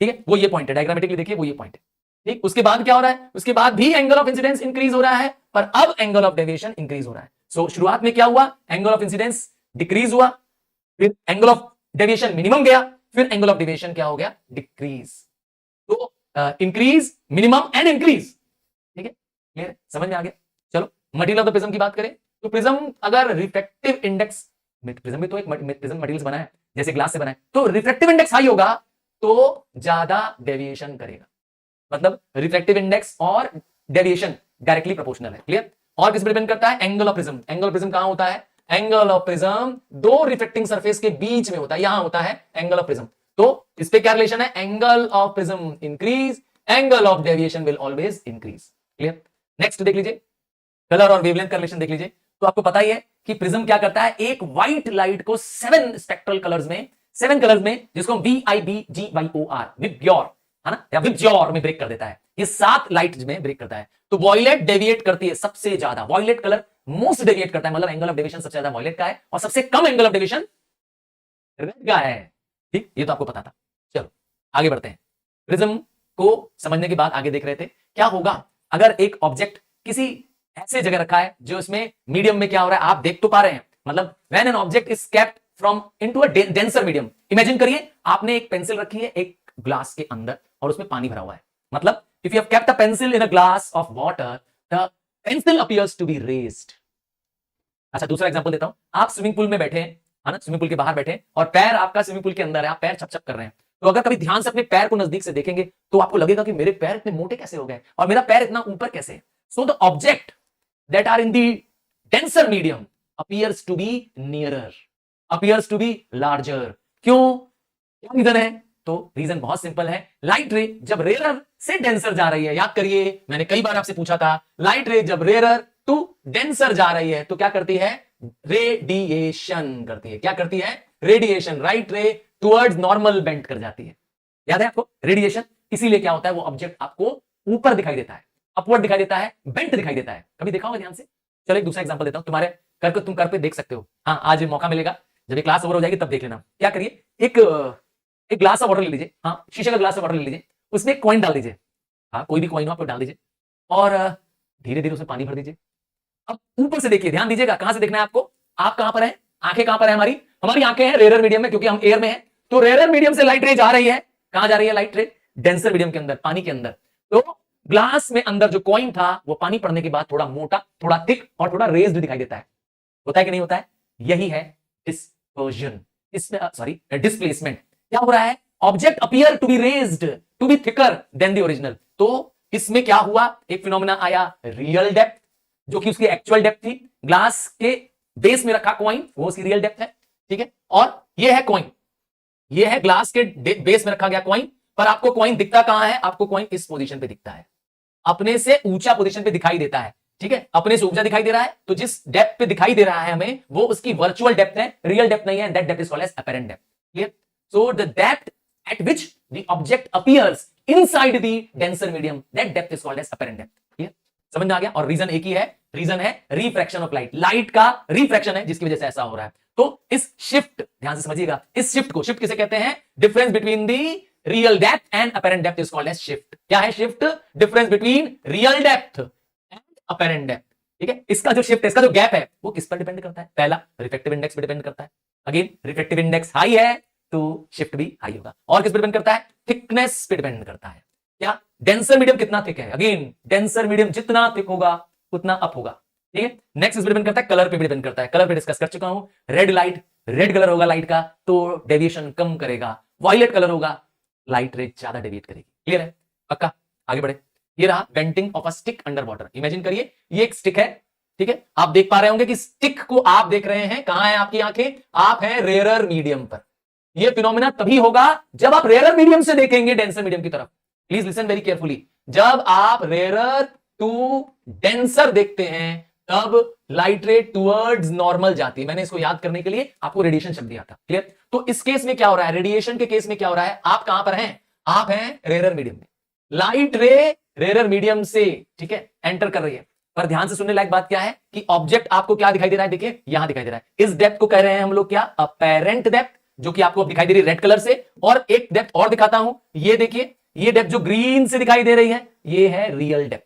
[SPEAKER 1] ठीक है, वो ये पॉइंट है, डायग्रामेटिकली देखिए वो ये पॉइंट है। ठीक, उसके बाद क्या हो रहा है? उसके बाद भी एंगल ऑफ इंसिडेंस इंक्रीज हो रहा है, पर अब एंगल ऑफ डेविएशन इंक्रीज हो रहा है। सो शुरुआत में क्या हुआ? एंगल ऑफ इंसिडेंस डिक्रीज हुआ, फिर एंगल ऑफ डेविएशन मिनिमम गया, फिर एंगल ऑफ डेविएशन क्या हो गया? डिक्रीज। तो इंक्रीज, मिनिमम एंड इंक्रीज। ठीक है, क्लियर? समझ में आ गया? चलो मटेरियल ऑफ द प्रिज्म की बात करें तो प्रिज्म अगर रिफ्रैक्टिव इंडेक्स, प्रिज्म भी तो एक प्रिज्म मटेरियल बना है, जैसे ग्लास से बना है, तो रिफ्रैक्टिव इंडेक्स हाई होगा तो ज्यादा डेविएशन करेगा। मतलब रिफ्रैक्टिव इंडेक्स और डेविएशन डायरेक्टली प्रोपोर्शनल है। क्लियर? और किस पे डिपेंड करता है? Angle of prism. Angle of prism कहां होता है? एंगल ऑफ प्रिज्म दो रिफ्लेक्टिंग सरफेस के बीच में होता है, यहां होता है एंगल ऑफ प्रिज्म। तो इस पे क्या रिलेशन है? Angle of prism increase, angle of deviation will always increase. Clear? Next देख लीजिए, कलर और वेवलेंथ का रिलेशन देख लीजिए। तो आपको पता ही है कि प्रिज्म क्या करता है, एक व्हाइट लाइट को 7 स्पेक्ट्रल कलर्स में, 7 कलर्स में, जिसको VIBGYOR विब्ग्योर, है ना, या विब्ग्योर में ब्रेक कर देता है। ये 7 लाइट में ब्रेक करता है। तो वॉयलेट डेविएट करती है सबसे ज्यादा, वॉयलेट कलर मोस्ट डेविएट करता है, मतलब एंगल ऑफ डेविएशन सबसे ज्यादा वॉयलेट का है, और सबसे कम एंगल ऑफ डेविएशन रेड का है। ठीक, ये तो आपको पता था। चलो आगे बढ़ते हैं। प्रिज्म को समझने के बाद आगे देख रहे थे क्या होगा अगर एक ऑब्जेक्ट किसी ऐसे जगह रखा है जो इसमें मीडियम में क्या हो रहा है आप देख तो पा रहे हैं, मतलब when an object is kept from into a denser medium. Imagine करिए आपने एक पेंसिल रखी है एक ग्लास के अंदर और उसमें पानी भरा हुआ है, मतलब if you have kept a pencil in a glass of water the pencil appears to be raised. अच्छा दूसरा एग्जांपल देता हूं, आप स्विमिंग पूल में बैठे हैं, है ना, स्विमिंग पूल के बाहर बैठे हैं और पैर आपका स्विमिंग पूल के अंदर है, आप पैर छप छप कर रहे हैं। तो अगर कभी ध्यान से अपने पैर को नजदीक से देखेंगे तो आपको लगेगा कि मेरे पैर इतने मोटे कैसे हो गए और मेरा पैर इतना ऊपर कैसे है। So the object that are in the denser medium appears to be nearer, appears to be larger। क्यों? क्या रीजन है? तो रीजन बहुत सिंपल है, लाइट रे जब रेयर से डेंसर जा रही है, याद करिए मैंने कई बार आपसे पूछा था, लाइट रे जब रेयर टू डेंसर जा रही है तो क्या करती है? रेडिएशन करती है। क्या करती है? रेडिएशन। राइट रे टुवर्ड्स नॉर्मल बेंड कर जाती है, याद है आपको रेडिएशन। इसीलिए क्या होता है, वो ऑब्जेक्ट आपको ऊपर दिखाई देता है, अपवर्ड दिखाई देता है, बेंट दिखाई देता है। कभी देखा होगा ध्यान से? चलो एक दूसरा एग्जांपल देता हूं, तुम्हारे कर को तुम कर पे देख सकते हो। हाँ आज मौका मिलेगा, जब ये क्लास ओवर हो जाएगी तब देख लेना। क्या करिए, एक ग्लास ऑफ वाटर ले लीजिए, हाँ शीशे का ग्लास ऑफ वाटर ले लीजिए, उसमें एक कॉइन डाल दीजिए, हाँ कोई भी कॉइन हो आप डाल दीजिए और धीरे धीरे उसमें पानी भर दीजिए। अब ऊपर से देखिए, ध्यान दीजिएगा, कहां से देखना है आपको? आप कहां पर है? आंखें कहां पर है हमारी? हमारी आंखें हैं रेयर मीडियम में, क्योंकि हम एयर में है। तो रेयर मीडियम से लाइट रे जा रही है, कहां जा रही है लाइट रे? डेंसर मीडियम के अंदर, पानी के अंदर। तो ग्लास में अंदर जो कॉइन था वो पानी पड़ने के बाद थोड़ा मोटा, थोड़ा थिक और थोड़ा रेज्ड दिखाई देता है। होता है कि नहीं होता है? यही है डिस्पर्जन, इसमें सॉरी डिस्प्लेसमेंट। क्या हो रहा है? Object appear to be raised, to be thicker than the original. तो इसमें क्या हुआ? एक फिनोमेना आया रियल डेप्थ, जो कि उसकी एक्चुअल डेप्थ थी। ग्लास के बेस में रखा कॉइन, वो उसकी रियल डेप्थ है, ठीक है। और ये है कॉइन, ये है ग्लास के बेस में रखा गया कॉइन, पर आपको कॉइन दिखता कहां है? आपको कॉइन इस पोजीशन पे दिखता है, अपने से ऊंचा पोजीशन पे दिखाई देता है, ठीक है, अपने से ऊंचा दिखाई दे रहा है, तो जिस डेप्थ पे दिखाई दे रहा है हमें, वो उसकी वर्चुअल डेप्थ है, रियल डेप्थ नहीं है, that depth is called as apparent depth. Clear? So the depth at which the object appears inside the denser medium, that depth is called as apparent depth. Clear? समझ में आ गया? और reason एक ही है, reason है रिफ्रैक्शन ऑफ लाइट, लाइट का refraction है जिसकी वजह से ऐसा हो रहा है। तो इस शिफ्ट, ध्यान से समझिएगा, इस शिफ्ट को, शिफ्ट किसे कहते हैं? Difference between the real depth and apparent depth is called as shift. क्या है shift? Difference between real depth and apparent depth. ठीक है, इसका जो शिफ्ट है, इसका जो गैप है, वो किस पर डिपेंड करता है? पहला, रिफ्रैक्टिव इंडेक्स पे डिपेंड करता है। अगेन, रिफ्रैक्टिव इंडेक्स हाई है तो शिफ्ट भी हाई होगा। और किस पर डिपेंड करता है? थिकनेस पे डिपेंड करता है। क्या? डेंसर मीडियम कितना थिक है? अगेन, डेंसर मीडियम जितना थिक होगा उतना अप होगा। ठीक है, नेक्स्ट इस पर डिपेंड करता है, कलर पे भी डिपेंड करता है। कलर पे डिस्कस कर चुका हूं, रेड लाइट, रेड कलर होगा लाइट का तो डेविएशन कम करेगा, वायलेट कलर होगा लाइट रेट ज्यादा डेविएट करेगी। क्लियर है? पक्का? आगे बढ़े। ये रहा bending of a stick under water. Imagine करिए ये एक स्टिक है, ठीक है, आप देख पा रहे होंगे कि स्टिक को आप देख रहे हैं, कहां है आपकी आंखें? आप हैं रेयरर मीडियम पर। यह फिनोमेना तभी होगा जब आप रेयरर मीडियम से देखेंगे डेंसर मीडियम की तरफ। Please listen very carefully. जब आप रेयरर टू डेंसर देखते हैं तब लाइट रेट टुवर्ड्स नॉर्मल जाती है। मैंने इसको याद करने के लिए आपको रेडिएशन शब्द दिया था। क्लियर? तो इस केस में क्या हो रहा है? रेडिएशन के केस में क्या हो रहा है? आप कहां पर हैं? आप हैं रेयरर मीडियम में। लाइट रे रेयरर मीडियम से, ठीक है, एंटर कर रही है। पर ध्यान से सुनने लायक बात क्या है कि ऑब्जेक्ट आपको क्या दिखाई दे रहा है? देखिए यहां दिखाई दे रहा है। इस डेप्थ को कह रहे हैं हम लोग क्या? अपैरेंट डेप्थ, जो कि आपको दिखाई दे रही है रेड कलर से। और एक डेप्थ और दिखाता हूं, ये देखिए, ये डेप्थ जो ग्रीन से दिखाई दे रही है, ये है रियल डेप्थ।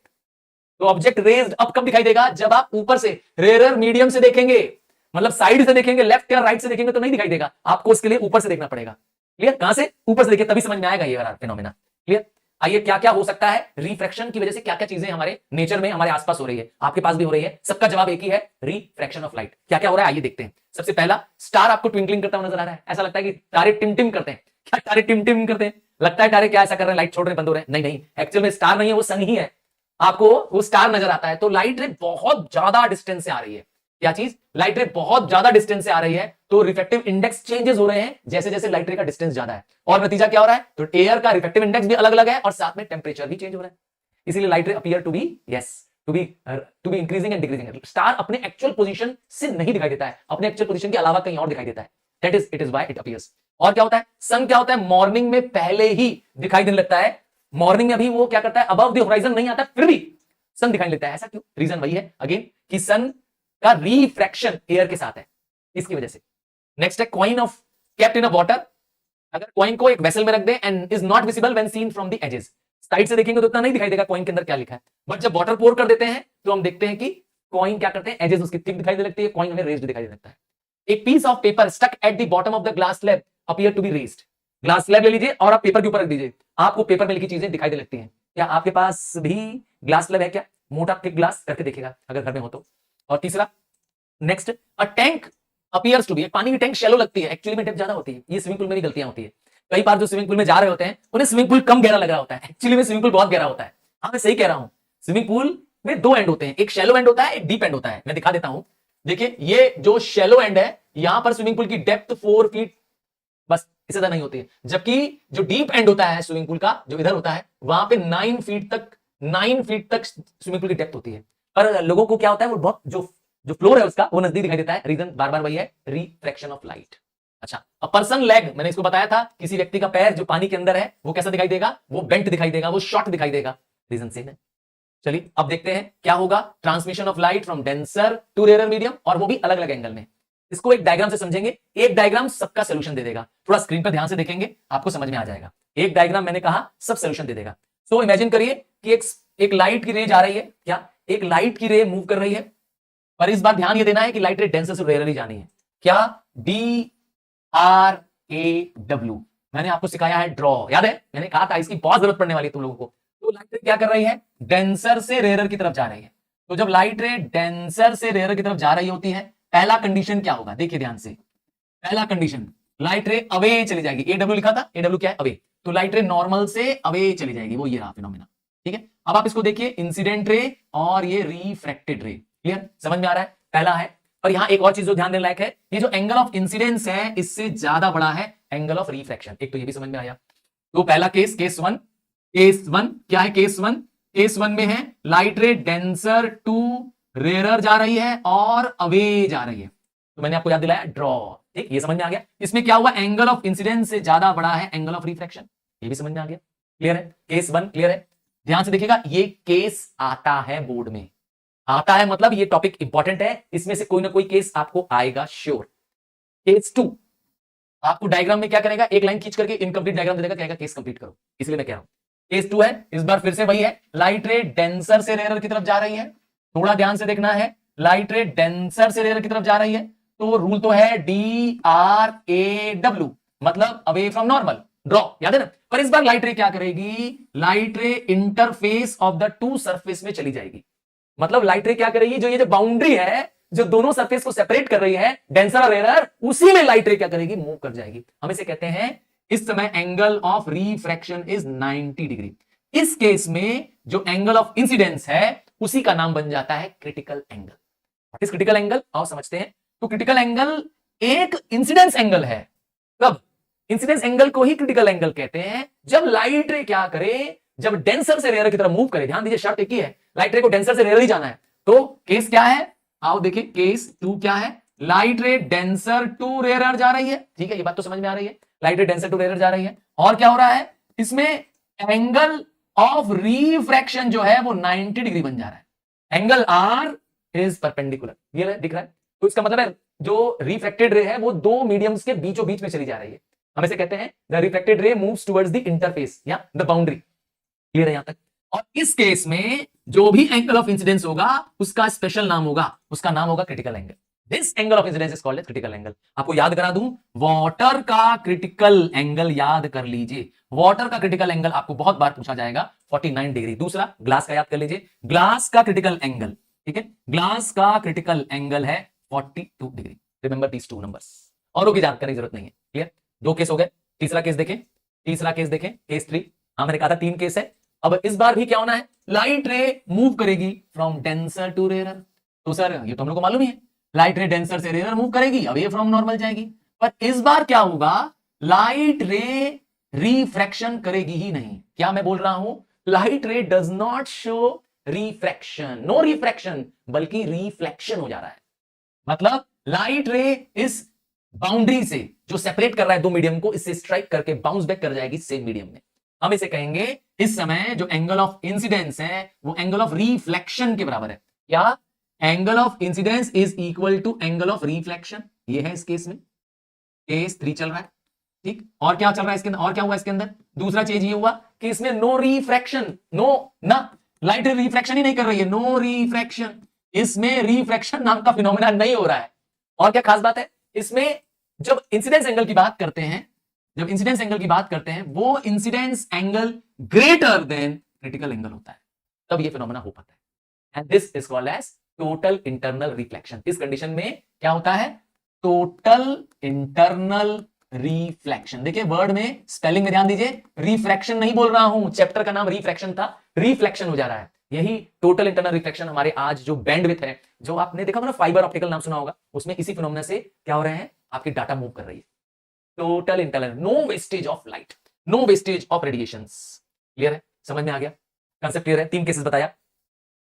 [SPEAKER 1] तो ऑब्जेक्ट रेज्ड अप कब दिखाई देगा? जब आप ऊपर से रेयरर मीडियम से देखेंगे, मतलब साइड से देखेंगे, लेफ्ट या राइट से देखेंगे तो नहीं दिखाई देगा, आपको उसके लिए ऊपर से देखना पड़ेगा। क्लियर? कहां से? ऊपर से देखिए, तभी समझ में आएगा ये फिनोमेना। क्लियर? आइए, क्या क्या हो सकता है रिफ्रैक्शन की वजह से, क्या क्या चीजें हमारे नेचर में, हमारे आसपास हो रही है, आपके पास भी हो रही है, सबका जवाब एक ही है, रिफ्रैक्शन ऑफ लाइट। क्या क्या हो रहा है आइए देखते हैं। सबसे पहला, स्टार आपको ट्विंकलिंग करता हुआ नजर आ रहा है। ऐसा लगता है कि तारे टिम-टिम करते हैं। क्या तारे टिम-टिम करते हैं? लगता है तारे क्या ऐसा कर रहे हैं, लाइट छोड़ रहे हैं, बंद हो रहे हैं? नहीं नहीं, एक्चुअल में स्टार नहीं है, वो सन ही है। आपको वो स्टार नजर आता है तो लाइट रे बहुत ज्यादा डिस्टेंस से आ रही है। क्या चीज? लाइट रे बहुत ज्यादा डिस्टेंस से आ रही है, तो रिफ्रैक्टिव इंडेक्स चेंजेस हो रहे हैं जैसे जैसे लाइट रे का डिस्टेंस ज्यादा है। और नतीजा क्या हो रहा है? तो एयर का रिफ्रैक्टिव इंडेक्स भी अलग अलग है और साथ में टेंपरेचर भी चेंज हो रहा है। इसीलिए light ray appear to be to be increasing and decreasing. Star अपने एक्चुअल पोजीशन से नहीं दिखाई देता है, अपने एक्चुअल पोजीशन के अलावा कहीं और दिखाई देता है। That is, it is why it appears. और क्या होता है? सन क्या होता है? मॉर्निंग में पहले ही दिखाई देने लगता है। मॉर्निंग में अभी वो क्या करता है? अबव द होराइजन नहीं आता, फिर भी सन दिखाई देता है। ऐसा क्यों? रीजन वही है अगेन कि सन का रिफ्रैक्शन एयर के साथ है, इसकी वजह से। नेक्स्ट है coin of kept in a water. अगर कॉइन को एक वेसल में रख दे and is not visible when seen from the edges, side से देखेंगे तो इतना नहीं दिखाई देगा कॉइन के अंदर क्या लिखा है। बट जब वाटर पोर कर देते हैं तो हम देखते हैं कि कॉइन क्या करते हैं, एजेस उसकी थिक दिखाई देने लगती है, कॉइन हमें रेज्ड दिखाई देने लगता है। एक piece of paper stuck at the bottom of the glass slab appear to be raised. Glass slab ले लीजिए और आप पेपर के ऊपर रख दीजिए, आपको पेपर में लिखी चीजें दिखाई देने लगती हैं। क्या आपके पास भी ग्लास स्लैब है? क्या मोटा थिक ग्लास? करके देखिएगा अगर घर में हो तो। और तीसरा, next, a tank appears to be, पानी की टैंक शैलो लगती है, एक्चुअली में डेप्थ ज्यादा होती है। ये स्विमिंग पूल में भी गलतियां होती है। कई बार जो स्विमिंग पूल में जा रहे होते हैं उन्हें स्विमिंग पूल कम गहरा लग रहा होता है, एक्चुअली में स्विमिंग पूल बहुत गहरा होता है। हाँ मैं सही कह रहा हूं, स्विमिंग पूल में दो एंड होते हैं, एक शैलो एंड होता है, एक डीप एंड होता है। मैं दिखा देता हूं, देखिए ये जो शैलो एंड है, यहां पर स्विमिंग पूल की डेप्थ 4 फीट, बस इससे ज्यादा नहीं होती है। जबकि जो डीप एंड होता है स्विमिंग पूल का, जो इधर होता है, वहां पे 9 फीट तक स्विमिंग पूल की डेप्थ होती है। पर लोगों को क्या होता है, वो बहुत जो फ्लोर है उसका वो नजदीक दिखाई देता है। रीजन बार बार वही है, रिफ्रैक्शन ऑफ लाइट। अच्छा, अ पर्सन लेग, मैंने इसको बताया था, किसी व्यक्ति का पैर जो पानी के अंदर है वो कैसा दिखाई देगा? वो बेंट दिखाई देगा, वो शॉर्ट दिखाई देगा। रीजन सेम है। चलिए अब देखते हैं क्या होगा transmission of light from denser to rare medium, और वो भी अलग अलग एंगल में। इसको एक डायग्राम से समझेंगे, एक डायग्राम सबका सोल्यूशन दे देगा। थोड़ा स्क्रीन पर ध्यान से देखेंगे आपको समझ में आ जाएगा। एक डायग्राम मैंने कहा सब सोल्यूशन दे देगा। सो इमेजिन करिए कि एक लाइट की रे जा रही है, क्या एक लाइट की रे मूव कर रही है, पर इस बार ध्यान ये देना है कि लाइट रे डेंसर से रेयरली जानी है। क्या? DRAW मैंने आपको सिखाया है, ड्रॉ, याद है? मैंने कहा था इसकी बहुत जरूरत पड़ने वाली है तुम लोगों को। तो लाइट रे क्या कर रही है? डेंसर से रेयर की तरफ जा रही है। तो जब लाइट रे डेंसर से रेयर की तरफ जा रही होती है, पहला कंडीशन क्या होगा? देखिए ध्यान से, पहला कंडीशन, लाइट रे अवे चली जाएगी। AW लिखा था, AW क्या है? अवे। तो लाइट रे नॉर्मल से अवे चली जाएगी, वो ये रहा फिनोमेना। ठीक है, अब आप इसको देखिए, इंसिडेंट रे और ये रिफ्रैक्टेड रे। क्लियर? समझ में आ रहा है? पहला है। और यहां एक और चीज जो ध्यान देने लायक है, ये जो एंगल ऑफ इंसिडेंस है इससे ज्यादा बड़ा है एंगल ऑफ रिफ्रैक्शन। एक तो ये भी समझ में आया। तो पहला केस वन क्या है? केस वन में है लाइट रे डेंसर टू रेयरर जा रही है और अवे जा रही है। तो मैंने आपको याद दिलाया ड्रॉ, ठीक, ये समझ में आ गया। इसमें क्या हुआ? एंगल ऑफ इंसिडेंस से ज्यादा बड़ा है एंगल ऑफ रिफ्रैक्शन, ये भी समझ में आ गया। क्लियर है? केस वन क्लियर है? ध्यान से देखिएगा, ये केस आता है बोर्ड में, आता है मतलब ये टॉपिक इंपॉर्टेंट है, इसमें से कोई ना कोई केस आपको आएगा श्योर। केस टू आपको डायग्राम में क्या करेगा? एक लाइन खींच करके इनकम्प्लीट डायग्राम दे देगा, कहेगा केस कंप्लीट करो, इसलिए मैं कह रहा हूं। केस टू है, इस बार फिर से वही है, लाइट रे डेंसर से रेयर की तरफ जा रही है। थोड़ा ध्यान से देखना है, लाइट रे डेंसर से रेयर की तरफ जा रही है, तो रूल तो है DRAW, मतलब अवे फ्रॉम नॉर्मल, ड्रॉ, याद है ना। पर इस बार लाइट रे क्या करेगी? लाइट रे interface of the two surface में चली जाएगी। मतलब लाइट रे क्या करेगी? जो ये जो बाउंड्री है, जो दोनों सरफेस को सेपरेट कर रही है, डेंसर और रेयर, उसी में लाइट रे क्या करेगी? मूव कर जाएगी। हम इसे कहते हैं, इस समय angle of refraction is 90 degree. इस केस में जो एंगल ऑफ इंसिडेंस है उसी का नाम बन जाता है critical angle. What is critical angle? आओ समझते हैं। तो क्रिटिकल एंगल एक इंसिडेंस एंगल है। कब? इंसिडेंस एंगल को ही क्रिटिकल एंगल कहते हैं जब लाइट रे क्या करे? जब डेंसर से रेयर की तरफ मूव करे। ध्यान दीजिए, शर्त एक ही है, लाइट रे को डेंसर से रेयर ही जाना है। तो केस क्या है? आओ देखिए, केस टू क्या है? लाइट रे डेंसर टू रेयर जा रही है, ठीक है, ये बात तो समझ में आ रही है, लाइट रे डेंसर टू रेयर जा रही है। और क्या हो रहा है? इसमें एंगल ऑफ रिफ्रैक्शन जो है वो 90 डिग्री बन जा रहा है। एंगल आर इज परपेंडिकुलर, ये दिख रहा है। तो इसका मतलब है जो रिफ्रैक्टेड रे है वो दो मीडियम्स के बीचों बीच में चली जा रही है। हम इसे कहते हैं द रिफ्रैक्टेड रे मूव्स टुवर्ड्स द इंटरफेस या द बाउंड्री। क्लियर है यहां तक? और इस केस में जो भी एंगल ऑफ इंसिडेंस होगा उसका स्पेशल नाम होगा, उसका नाम होगा critical angle. This angle of incidence is called as critical angle. आपको याद करा दूं, वाटर का क्रिटिकल एंगल याद कर लीजिए। वाटर का क्रिटिकल एंगल आपको बहुत बार पूछा जाएगा, 49 डिग्री। दूसरा ग्लास का याद कर लीजिए, ग्लास का क्रिटिकल एंगल, ठीक है, ग्लास का क्रिटिकल एंगल है 42 degree. Remember these two numbers, औरों की याद करने की जरूरत नहीं है। क्लियर? दो केस हो गए। तीसरा केस देखें, केस थ्री। हाँ, मैंने कहा था 3 केस है। अब इस बार भी क्या होना है? लाइट रे मूव करेगी फ्रॉम डेंसर टू रेयर। तो सर ये तो हम लोग को मालूम ही है, लाइट रे डेंसर से रेयर मूव करेगी, अब ये फ्रॉम नॉर्मल जाएगी। पर इस बार क्या होगा? लाइट रे रिफ्रैक्शन करेगी ही नहीं। क्या मैं बोल रहा हूं? Light ray does not show refraction, no refraction, बल्कि रिफ्लेक्शन हो जा रहा है। मतलब लाइट रे इस बाउंड्री से जो सेपरेट कर रहा है दो मीडियम को, इससे स्ट्राइक करके बाउंस बैक कर जाएगी सेम मीडियम में। हम इसे कहेंगे इस समय जो एंगल ऑफ इंसिडेंस है वो एंगल ऑफ रिफ्लेक्शन के बराबर है। क्या? Angle of incidence is equal to angle of reflection. ये है इस केस में, केस 3 चल रहा है, ठीक। और क्या चल रहा है इसके अंदर? और क्या हुआ इसके अंदर? दूसरा चीज ये हुआ कि इसमें नो रिफ्रैक्शन, नो ना, लाइट रिफ्रैक्शन ही नहीं कर रही है, नो रिफ्रैक्शन। इसमें रिफ्रैक्शन नाम का फिनोमेना नहीं हो रहा है। और क्या खास बात है इसमें? जब इंसिडेंस एंगल की बात करते हैं, वो incidence angle greater than critical angle होता है, तब ये फिनोमेना हो पाता है। And this is called as total internal reflection. इस कंडीशन में क्या होता है? Total internal reflection. देखिए वर्ड में, स्पेलिंग में ध्यान दीजिए, रिफ्रैक्शन नहीं बोल रहा हूं, चैप्टर का नाम रिफ्रैक्शन था, रिफ्लेक्शन हो जा रहा है। यही टोटल इंटरनल रिफ्लेक्शन हमारे आज जो बैंडविड्थ है, जो आपने देखा होगा ना, फाइबर ऑप्टिकल नाम सुना होगा, उसमें इसी फिनोमेना से क्या हो रहे हैं? आपकी डाटा मूव कर रही है। Total internal, no wastage of light, no wastage of radiations. Clear है? समझ में आ गया? कांसेप्ट क्लियर है? 3 केसेस बताया।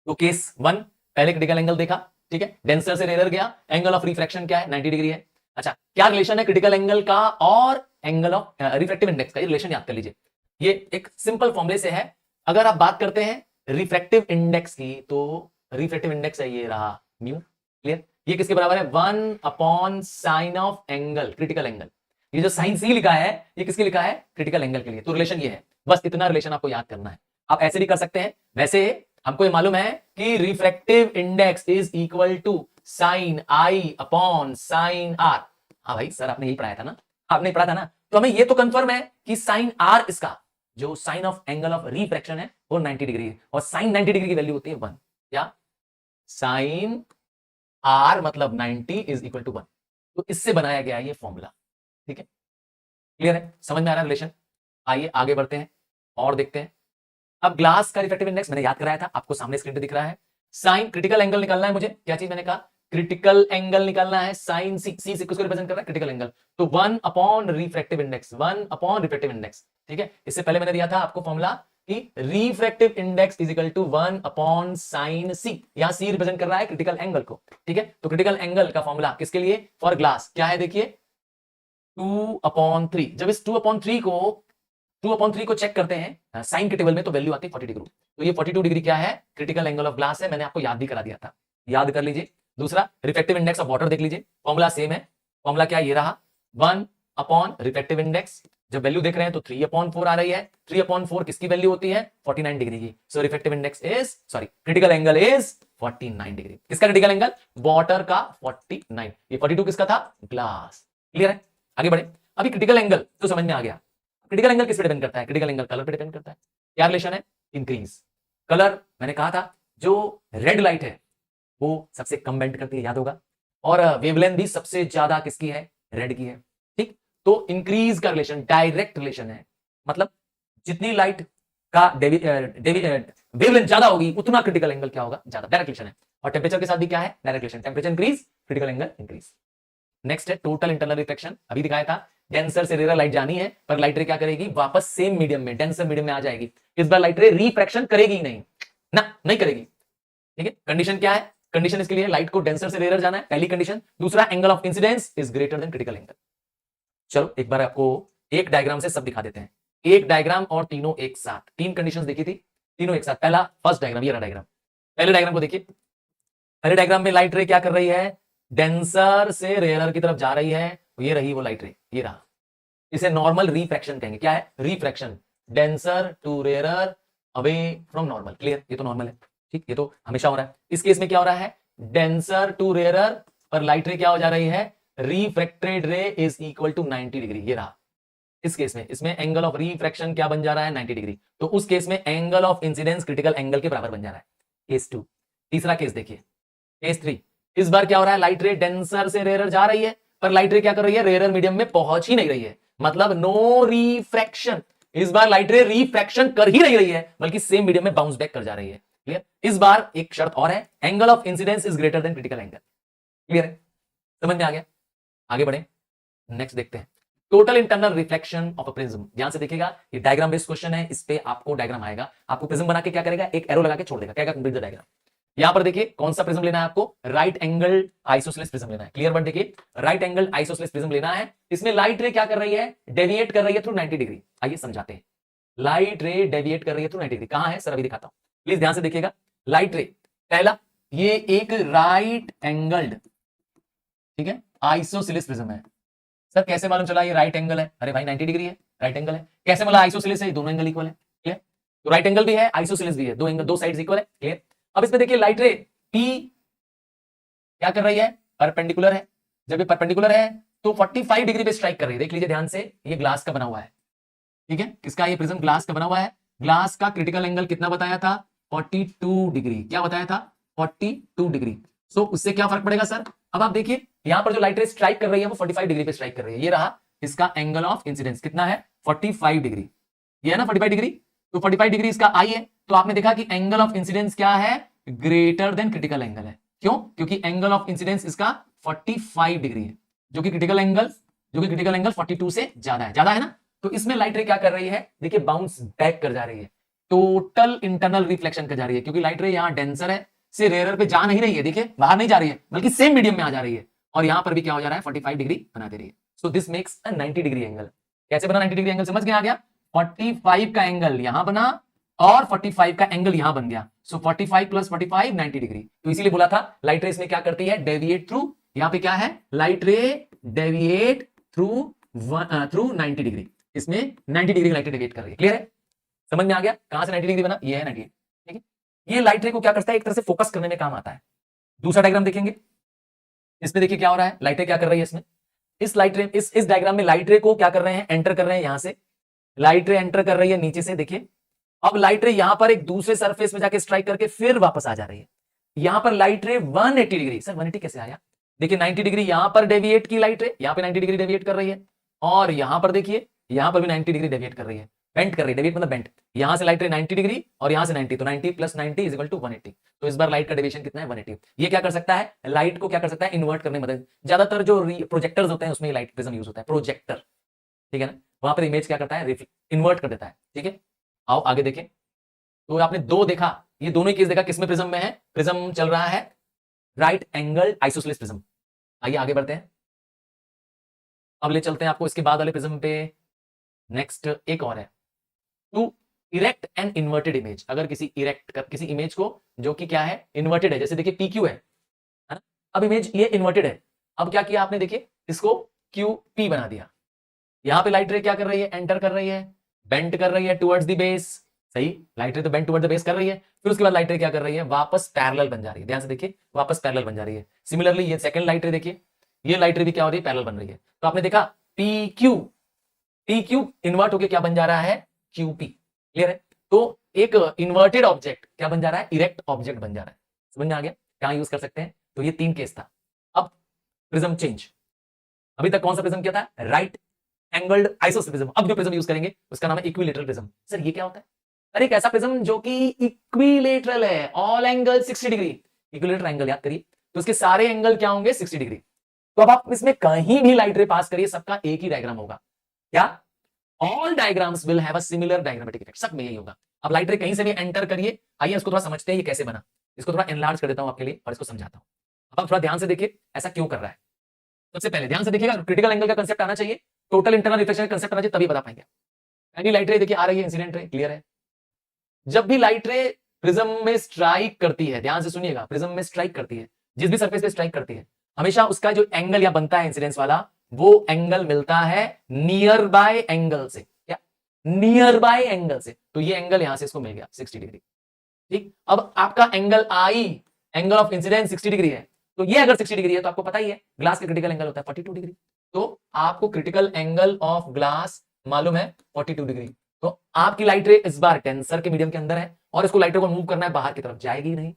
[SPEAKER 1] तो केस 1 पहले क्रिटिकल एंगल देखा, ठीक है, डेंसर से रेयर गया, एंगल ऑफ रिफ्रैक्शन क्या है? 90 डिग्री है। अच्छा, क्या रिलेशन है क्रिटिकल एंगल का और एंगल ऑफ रिफ्रैक्टिव इंडेक्स का? ये रिलेशन याद कर लीजिए, ये एक सिंपल फॉर्मूले से है। अगर आप बात करते हैं रिफ्रैक्टिव इंडेक्स की, तो रिफ्रैक्टिव इंडेक्स है ये रहा म्यू। क्लियर? ये किसके बराबर है? 1 upon sine of angle, critical angle. ये जो साइन सी लिखा है, ये किसके लिखा है? क्रिटिकल एंगल के लिए। तो रिलेशन ये है, बस इतना रिलेशन आपको याद करना है। आप ऐसे भी कर सकते हैं, वैसे हमको ये मालूम है कि refractive index is equal to sine I upon sine r. हाँ भाई सर, आपने यही पढ़ाया था ना, आपने पढ़ा था ना। तो हमें ये तो कंफर्म है कि साइन आर, इसका जो sine of angle of refraction है वो 90 डिग्री है, और साइन 90 डिग्री की वैल्यू होती है 1। क्या? साइन आर मतलब 90 इज इक्वल टू 1। तो इससे बनाया गया ये फॉर्मूला, ठीक है। क्लियर है? समझ में आ रहा है रिलेशन? आइए आगे बढ़ते हैं और देखते हैं। अब ग्लास का रिफ्रैक्टिव इंडेक्स मैंने याद कराया था, आपको सामने स्क्रीन पे दिख रहा है। साइन क्रिटिकल एंगल निकालना है मुझे, क्या चीज मैंने कहा? क्रिटिकल एंगल निकालना है। साइन सी, सी किसको रिप्रेजेंट कर रहा है? Critical angle. तो 1 upon refractive index, 1 upon refractive index. ठीक है, इससे पहले मैंने दिया था आपको फॉर्मूला कि refractive index is equal to 1/sin c, यहां c रिप्रेजेंट कर रहा है क्रिटिकल एंगल को। ठीक है, तो क्रिटिकल एंगल का फॉर्मूला किसके लिए, फॉर ग्लास क्या है, देखिए 2/3। जब इस 2/3 को चेक करते हैं साइन के टेबल में तो वैल्यू आती है 40 डिग्री। तो ये 42 डिग्री क्या है, क्रिटिकल एंगल ऑफ ग्लास है, मैंने आपको याद भी करा दिया था, याद कर लीजिए। दूसरा रिफ्रैक्टिव इंडेक्स ऑफ वाटर देख लीजिए, फॉर्मूला सेम है, फॉर्मूला क्या ये रहा 1 रिफ्रैक्टिव इंडेक्स, जब वैल्यू देख रहे हैं तो 3/4 आ रही है, 3/4 किसकी वैल्यू होती है 49 डिग्री की। So refractive index is critical angle is 49 degree. किसका क्रिटिकल एंगल, वाटर का 49, ये 42 किसका था, ग्लास। क्लियर है, आगे बढ़े। अभी क्रिटिकल एंगल तो समझ में आ गया, क्रिटिकल एंगल किस पे डिपेंड करता है, क्रिटिकल एंगल कलर पे डिपेंड करता है। क्या रिलेशन है, इंक्रीज कलर, मैंने कहा था जो रेड लाइट है वो सबसे कम बेंड करती है, याद होगा, और वेवलेंथ भी सबसे ज्यादा किसकी है, रेड की है। ठीक, तो इंक्रीज का रिलेशन डायरेक्ट रिलेशन है, मतलब जितनी लाइट का वेवलेंथ ज्यादा होगी उतना क्रिटिकल एंगल क्या होगा, ज्यादा, डायरेक्ट रिलेशन है। और टेम्परेचर के साथ भी क्या है, direct relation, temperature increase critical angle increase. Next है टोटल इंटरनल रिफ्लेक्शन, अभी दिखाया था डेंसर से रेयर लाइट जानी है, पर लाइट रे क्या करेगी, वापस सेम मीडियम में, डेंसर मीडियम में आ जाएगी। इस बार लाइट रे रिफ्रैक्शन करेगी नहीं ना, नहीं करेगी। ठीक है, कंडीशन क्या है, कंडीशन इसके लिए लाइट को डेंसर से रेयर जाना है, पहली कंडीशन। दूसरा, angle of incidence is greater than critical angle. चलो एक बार आपको एक डायग्राम से सब दिखा देते हैं, एक डायग्राम और तीनों एक साथ, तीन कंडीशंस देखी थी, तीनों एक साथ। पहला फर्स्ट डायग्राम, ये रहा डायग्राम, पहले डायग्राम को देखिए। पहले डायग्राम में लाइट रे क्या कर रही है, डेंसर से रेयर की तरफ जा रही है, ये रही वो लाइट रे, ये रहा, इसे नॉर्मल रिफ्रैक्शन कहेंगे। क्या है, refraction, denser to rarer away from normal. Clear, ये तो नॉर्मल है, ठीक, ये तो हमेशा हो रहा है। इस केस में क्या हो रहा है, डेंसर टू रेयरर पर लाइट रे क्या हो जा रही है, रिफ्रैक्टेड रे इज इक्वल टू 90 डिग्री, ये रहा। इस केस में इसमें एंगल ऑफ रिफ्रैक्शन क्या बन जा रहा है, 90 डिग्री। तो उस केस में angle of incidence critical angle के बराबर बन जा रहा है, केस 2। तीसरा केस देखिए, केस 3, इस बार क्या हो रहा है, लाइट रे डेंसर से रेयरर जा रही है, पर लाइट रे क्या कर रही है, रेयरर मीडियम में पहुंच ही नहीं रही है, मतलब नो रिफ्रैक्शन। इस बार लाइट रे रिफ्रैक्शन कर ही नहीं रही है, बल्कि सेम मीडियम में बाउंस बैक कर जा रही है। क्लियर, इस बार एक शर्त और है, angle of incidence is greater than critical angle. Clear है, समझ में आ गया, आगे बढ़े, नेक्स्ट देखते हैं। Total internal reflection of a prism, ध्यान से देखिएगा, ये डायग्राम बेस्ड क्वेश्चन है, इस पे आपको डायग्राम आएगा, आपको प्रिज्म बना के क्या करेगा, एक एरो लगा के छोड़ देगा, क्या कंप्लीट द डायग्राम। यहां पर देखिए कौन सा प्रिज्म लेना है आपको, राइट एंगल आइसोसेलेस प्रिज्म लेना है। क्लियर वर्ड देखिए, राइट एंगल आइसोसेलेस प्रिज्म लेना है। इसमें लाइट रे क्या कर रही है, डेविएट कर रही है थ्रू 90 डिग्री। आइए समझाते हैं, लाइट रे डेविएट कर रही है थ्रू 90 डिग्री, कहां है सर, अभी दिखाता हूं, प्लीज ध्यान से देखिएगा। लाइट रे, पहला, ये एक राइट एंगल्ड, ठीक है, आइसोसेलेस प्रिज्म है। सर कैसे मालूम चला ये राइट एंगल है, अरे भाई 90 डिग्री है, राइट एंगल है। कैसे बोला आइसोसेलेस है, दोनों एंगल इक्वल है। क्लियर, तो राइट एंगल भी है, आइसोसेलेस भी है, दो एंगल, दो साइड्स इक्वल है। क्लियर, अब इसमें देखिए लाइट रे P क्या कर रही है, परपेंडिकुलर है। जब ये परपेंडिकुलर है तो 45 डिग्री पे स्ट्राइक कर रही है, देख लीजिए ध्यान से, ये ग्लास का बना हुआ है, ठीक है, किसका, ये प्रिज्म ग्लास का बना हुआ है। ग्लास का क्रिटिकल एंगल कितना बताया था, 42 डिग्री, क्या बताया था, 42 डिग्री। सो उससे क्या फर्क पड़ेगा सर, अब आप देखिए यहां पर जो लाइट रे स्ट्राइक कर रही है वो 45 डिग्री पे स्ट्राइक कर रही है, ये रहा इसका एंगल ऑफ इंसिडेंस, कितना है 45 डिग्री, ये है ना 45 डिग्री, तो 45 डिग्री इसका आई है। तो आपने देखा कि एंगल ऑफ इंसिडेंस क्या है, ग्रेटर देन क्रिटिकल एंगल है। क्यों, क्योंकि एंगल ऑफ इंसिडेंस इसका 45 डिग्री है, जो कि क्रिटिकल एंगल 42 से ज्यादा है ना। तो इसमें लाइट रे क्या कर रही है, देखिए बाउंस बैक कर जा रही है, टोटल इंटरनल रिफ्लेक्शन कर जा रही है, क्योंकि लाइट रे यहां डेंसर है से रेयरर पे जा नहीं रही है, देखिए बाहर नहीं जा रही है, बल्कि सेम मीडियम में आ जा रही है, और यहां पर भी क्या हो जा रहा है, 45 डिग्री बना दे रही है। So this makes a 90 degree angle. कैसे बना 90 डिग्री एंगल, समझ गया, आ गया, 45 का एंगल यहां बना और 45 का एंगल यहां बन गया। सो 45 प्लस 45 90 डिग्री। तो इसीलिए बोला था लाइट रे इसमें क्या करती है, डेविएट थ्रू, यहां पे क्या है, लाइट रे डेविएट थ्रू 90 डिग्री, इसमें 90 डिग्री लाइट रे डेविएट कर रही है। क्लियर है, समझ में आ गया, कहां से 90 डिग्री बना, ये है 90, ठीक है। ये लाइट रे को क्या करता है, एक तरह से फोकस करने में काम आता है। दूसरा डायग्राम देखेंगे, इसमें देखिए क्या हो रहा है, लाइट रे क्या कर रही है इसमें, इस लाइट रे इस डायग्राम में लाइट रे को क्या कर रहे हैं, एंटर कर रहे हैं, यहां से लाइट रे एंटर कर रही है नीचे से, देखिए अब लाइट रे यहां पर एक दूसरे सरफेस में जाके स्ट्राइक करके फिर वापस आ जा रही है। यहां पर लाइट रे 180 डिग्री, सर 180 कैसे आया, देखिए 90 डिग्री यहां पर डेविएट की लाइट रे, यहां पे 90 डिग्री डेविएट कर रही है, और यहां पर देखिए यहां पर भी 90 डिग्री डेविएट कर रही है, बेंट कर रही है, डेविएट मतलब बेंट, यहां से लाइट रे 90 डिग्री और यहां से 90, तो 90 प्लस 90 इज इक्वल टू 180। तो इस बार लाइट का डेविएशन कितना है, 180। ये क्या कर सकता है, लाइट को क्या कर सकता है, इन्वर्ट करने में मदद, ज्यादातर जो प्रोजेक्टर्स होते हैं उसमें लाइट प्रिज्म यूज होता है, प्रोजेक्टर, ठीक है ना। वहां पर इमेज क्या करता है, इन्वर्ट कर देता है। ठीक है, आओ आगे देखें। तो आपने दो देखा, ये दोनों ही केस देखा किसमें प्रिज्म में है, प्रिज्म चल रहा है राइट एंगल आइसोसेलेस प्रिज्म। आइए आगे बढ़ते हैं, अब ले चलते हैं आपको इसके बाद वाले प्रिज्म पे। नेक्स्ट एक और है, to erect an inverted image. अगर किसी किसी इमेज को जो कि क्या है, इन्वर्टेड है, जैसे देखिए PQ है ना, अब इमेज ये इन्वर्टेड है, अब क्या किया आपने, देखिए इसको QP बना दिया। यहां पे लाइट रे क्या कर रही है, एंटर कर रही है, बेंड कर रही है टुवर्ड्स द बेस। सही, लाइट रे तो बेंड टुवर्ड्स द बेस कर रही है। फिर उसके बाद लाइट रे क्या कर रही है, वापस पैरेलल बन जा रही है। ध्यान से देखिए, वापस पैरेलल बन जा रही है। सिमिलरली ये सेकंड लाइट रे देखिए, ये लाइट रे भी क्या हो रही है, पैरेलल बन रही है। तो आपने देखा PQ इन्वर्ट होकर क्या बन जा रहा है, QP। क्लियर है? तो एक इन्वर्टेड ऑब्जेक्ट क्या बन जा रहा है, इरेक्ट ऑब्जेक्ट बन जा रहा है। समझ में आ गया कहां यूज कर सकते हैं? तो ये 3 केस था। अब प्रिज्म चेंज, अभी तक कौन सा प्रिज्म क्या था, राइट एंगल्ड आइसोसेलेस प्रिज्म। अब जो प्रिज्म यूज करेंगे उसका नाम है इक्विलेटरल प्रिज्म। सर ये क्या होता है? अरे एक ऐसा प्रिज्म जो कि इक्विलेटरल है, all angle 60 degree. Equilateral angle याद करिए, तो उसके सारे एंगल क्या होंगे, 60 डिग्री। तो अब आप इसमें कहीं भी लाइट रे पास करिए, सबका एक ही डायग्राम होगा। क्या? All diagrams will have a similar diagrammatic effect. सब में यही होगा। अब लाइट रे कहीं से भी एंटर करिए, आइए इसको थोड़ा समझते हैं ये कैसे बना। इसको थोड़ा एनलार्ज कर देता हूं आपके लिए और इसको समझाता हूं। अब आप थोड़ा ध्यान से देखिए ऐसा क्यों कर रहा है। सबसे पहले ध्यान से देखिएगा, क्रिटिकल एंगल का कंसेप्ट आना चाहिए, टोटल इंटरनल रिफ्लेक्शन का कंसेप्ट आना चाहिए, तभी बता पाएंगे। यानी लाइट रे देखिए आ रही है, इंसिडेंट रे, क्लियर है। जब भी लाइट रे प्रिज्म में स्ट्राइक करती है, ध्यान से सुनिएगा, प्रिज्म में स्ट्राइक करती है, जिस भी सरफेस पे स्ट्राइक करती है, हमेशा उसका जो एंगल या बनता है इंसिडेंस वाला, वो एंगल मिलता है नियर बाय एंगल से। क्या? नियर बाय एंगल से। तो ये एंगल यहां से इसको मिल गया 60 डिग्री। ठीक, अब आपका angle I, angle of incidence 60 degree है, तो ये अगर 60 डिग्री है तो आपको पता ही है ग्लास का क्रिटिकल एंगल होता है 42 डिग्री। तो आपको क्रिटिकल एंगल ऑफ ग्लास मालूम है 42 डिग्री। तो आपकी लाइट रे इस बार टेंसर के मीडियम के अंदर है और इसको लाइट रे को मूव करना है बाहर की तरफ, जाएगी नहीं।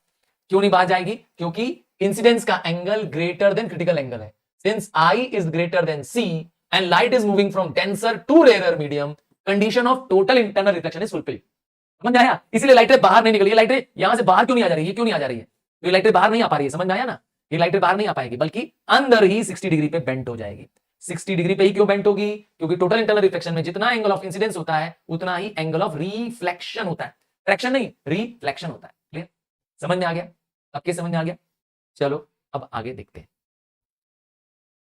[SPEAKER 1] क्यों नहीं बाहर जाएगी? क्योंकि इंसिडेंस का angle greater than critical angle है। Since I is greater than C and light is moving from denser to rare medium, condition of total internal reflection is fulfilled. समझ में आया? इसलिए लाइट रे बाहर नहीं निकली। लाइट रे यहां से बाहर क्यों नहीं आ जा रही है? क्यों नहीं आ जा रही है? तो लाइट रे बाहर नहीं आ पा रही है। समझ में आया ना? ये लाइट रे बाहर नहीं आ पाएगी, बल्कि अंदर ही 60 डिग्री पे बेंट हो जाएगी। 60 डिग्री पे ही क्यों बेंट होगी? क्योंकि टोटल इंटरनल रिफ्लेक्शन में जितना एंगल ऑफ इंसिडेंस होता है उतना ही एंगल ऑफ रिफ्लेक्शन होता है। फ्रैक्शन नहीं, रिफ्लेक्शन होता है। क्लियर? समझ में आ गया? अब क्या समझ में आ गया? चलो अब आगे देखते हैं।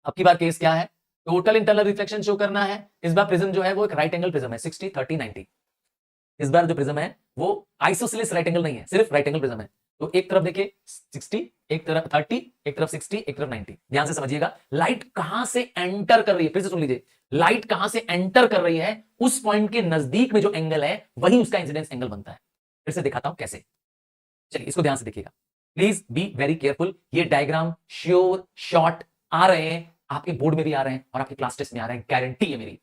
[SPEAKER 1] अब की बार केस क्या है? टोटल इंटरनल रिफ्लेक्शन शो करना है। इस बार प्रिज्म जो है वो एक राइट एंगल प्रिज्म है, 60 30 90। इस बार जो प्रिज्म है वो आइसोसेलेस राइट एंगल नहीं है, सिर्फ राइट एंगल प्रिज्म है। तो एक तरफ देखिए 60, एक तरफ 30, एक तरफ 60, एक तरफ 90। ध्यान से समझिएगा, लाइट कहां से एंटर कर रही है, फिर से सुन लीजिए, लाइट कहां से एंटर कर रही है, उस पॉइंट के नजदीक में जो एंगल है वही उसका इंसिडेंस एंगल बनता है। फिर से दिखाता हूं कैसे। चलिए इसको ध्यान से देखिएगा, प्लीज बी वेरी केयरफुल। ये डायग्राम श्योर शॉर्ट आ रहे हैं, आपके बोर्ड में भी आ रहे हैं और आपके क्लास टेस्ट में आ रहे हैं, गारंटी है मेरी।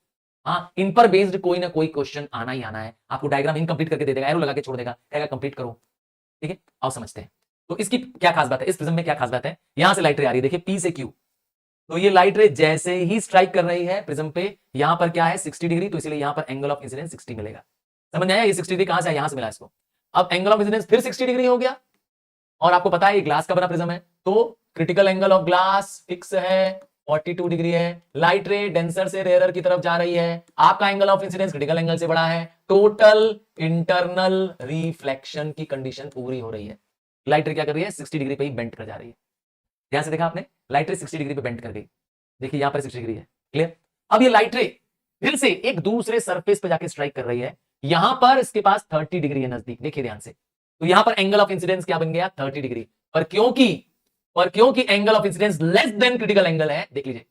[SPEAKER 1] हाँ, इन पर बेस्ड कोई ना कोई क्वेश्चन आना ही आना है। आपको डायग्राम इनकम्प्लीट करके दे देगा, एरो लगा के छोड़ देगा, कहेगा कंप्लीट करो। ठीक है, आओ समझते हैं। तो इसकी क्या खास बात है, इस प्रिज्म में क्या खास बात है? यहां से लाइट रे आ रही है, देखिए P से Q। तो ये लाइट रे जैसे ही स्ट्राइक कर रही है प्रिज्म पे, यहां पर क्या है 60 डिग्री, तो इसलिए यहां पर एंगल ऑफ इंसिडेंस 60 मिलेगा। समझ आया? ये 60 डिग्री कहां से है, यहां से मिला इसको। अब एंगल ऑफ इंसिडेंस फिर 60 डिग्री हो गया, और आपको पता है ये ग्लास का बना प्रिज्म है, तो critical angle of glass fix है 42 डिग्री है। लाइट रे डेंसर से रेयरर की तरफ जा रही है, आपका angle of incidence critical angle से बड़ा है, टोटल इंटरनल रिफ्लेक्शन की कंडीशन पूरी हो रही है। लाइट रे क्या कर रही है, 60 डिग्री पे ही बेंट कर जा रही है। ध्यान से देखा आपने, लाइट रे 60 डिग्री पे बेंट कर गई। देखिए यहां पर 60 डिग्री है, क्लियर? अब ये लाइट रे फिर से एक दूसरे सरफेस पे जाके स्ट्राइक कर रही है, यहां पर इसके पास 30 डिग्री है नजदीक, देखिए ध्यान से। तो यहां पर एंगल ऑफ इंसिडेंस क्या बन गया, 30 डिग्री। पर क्योंकि angle of incidence less than critical angle है, देख लीजिए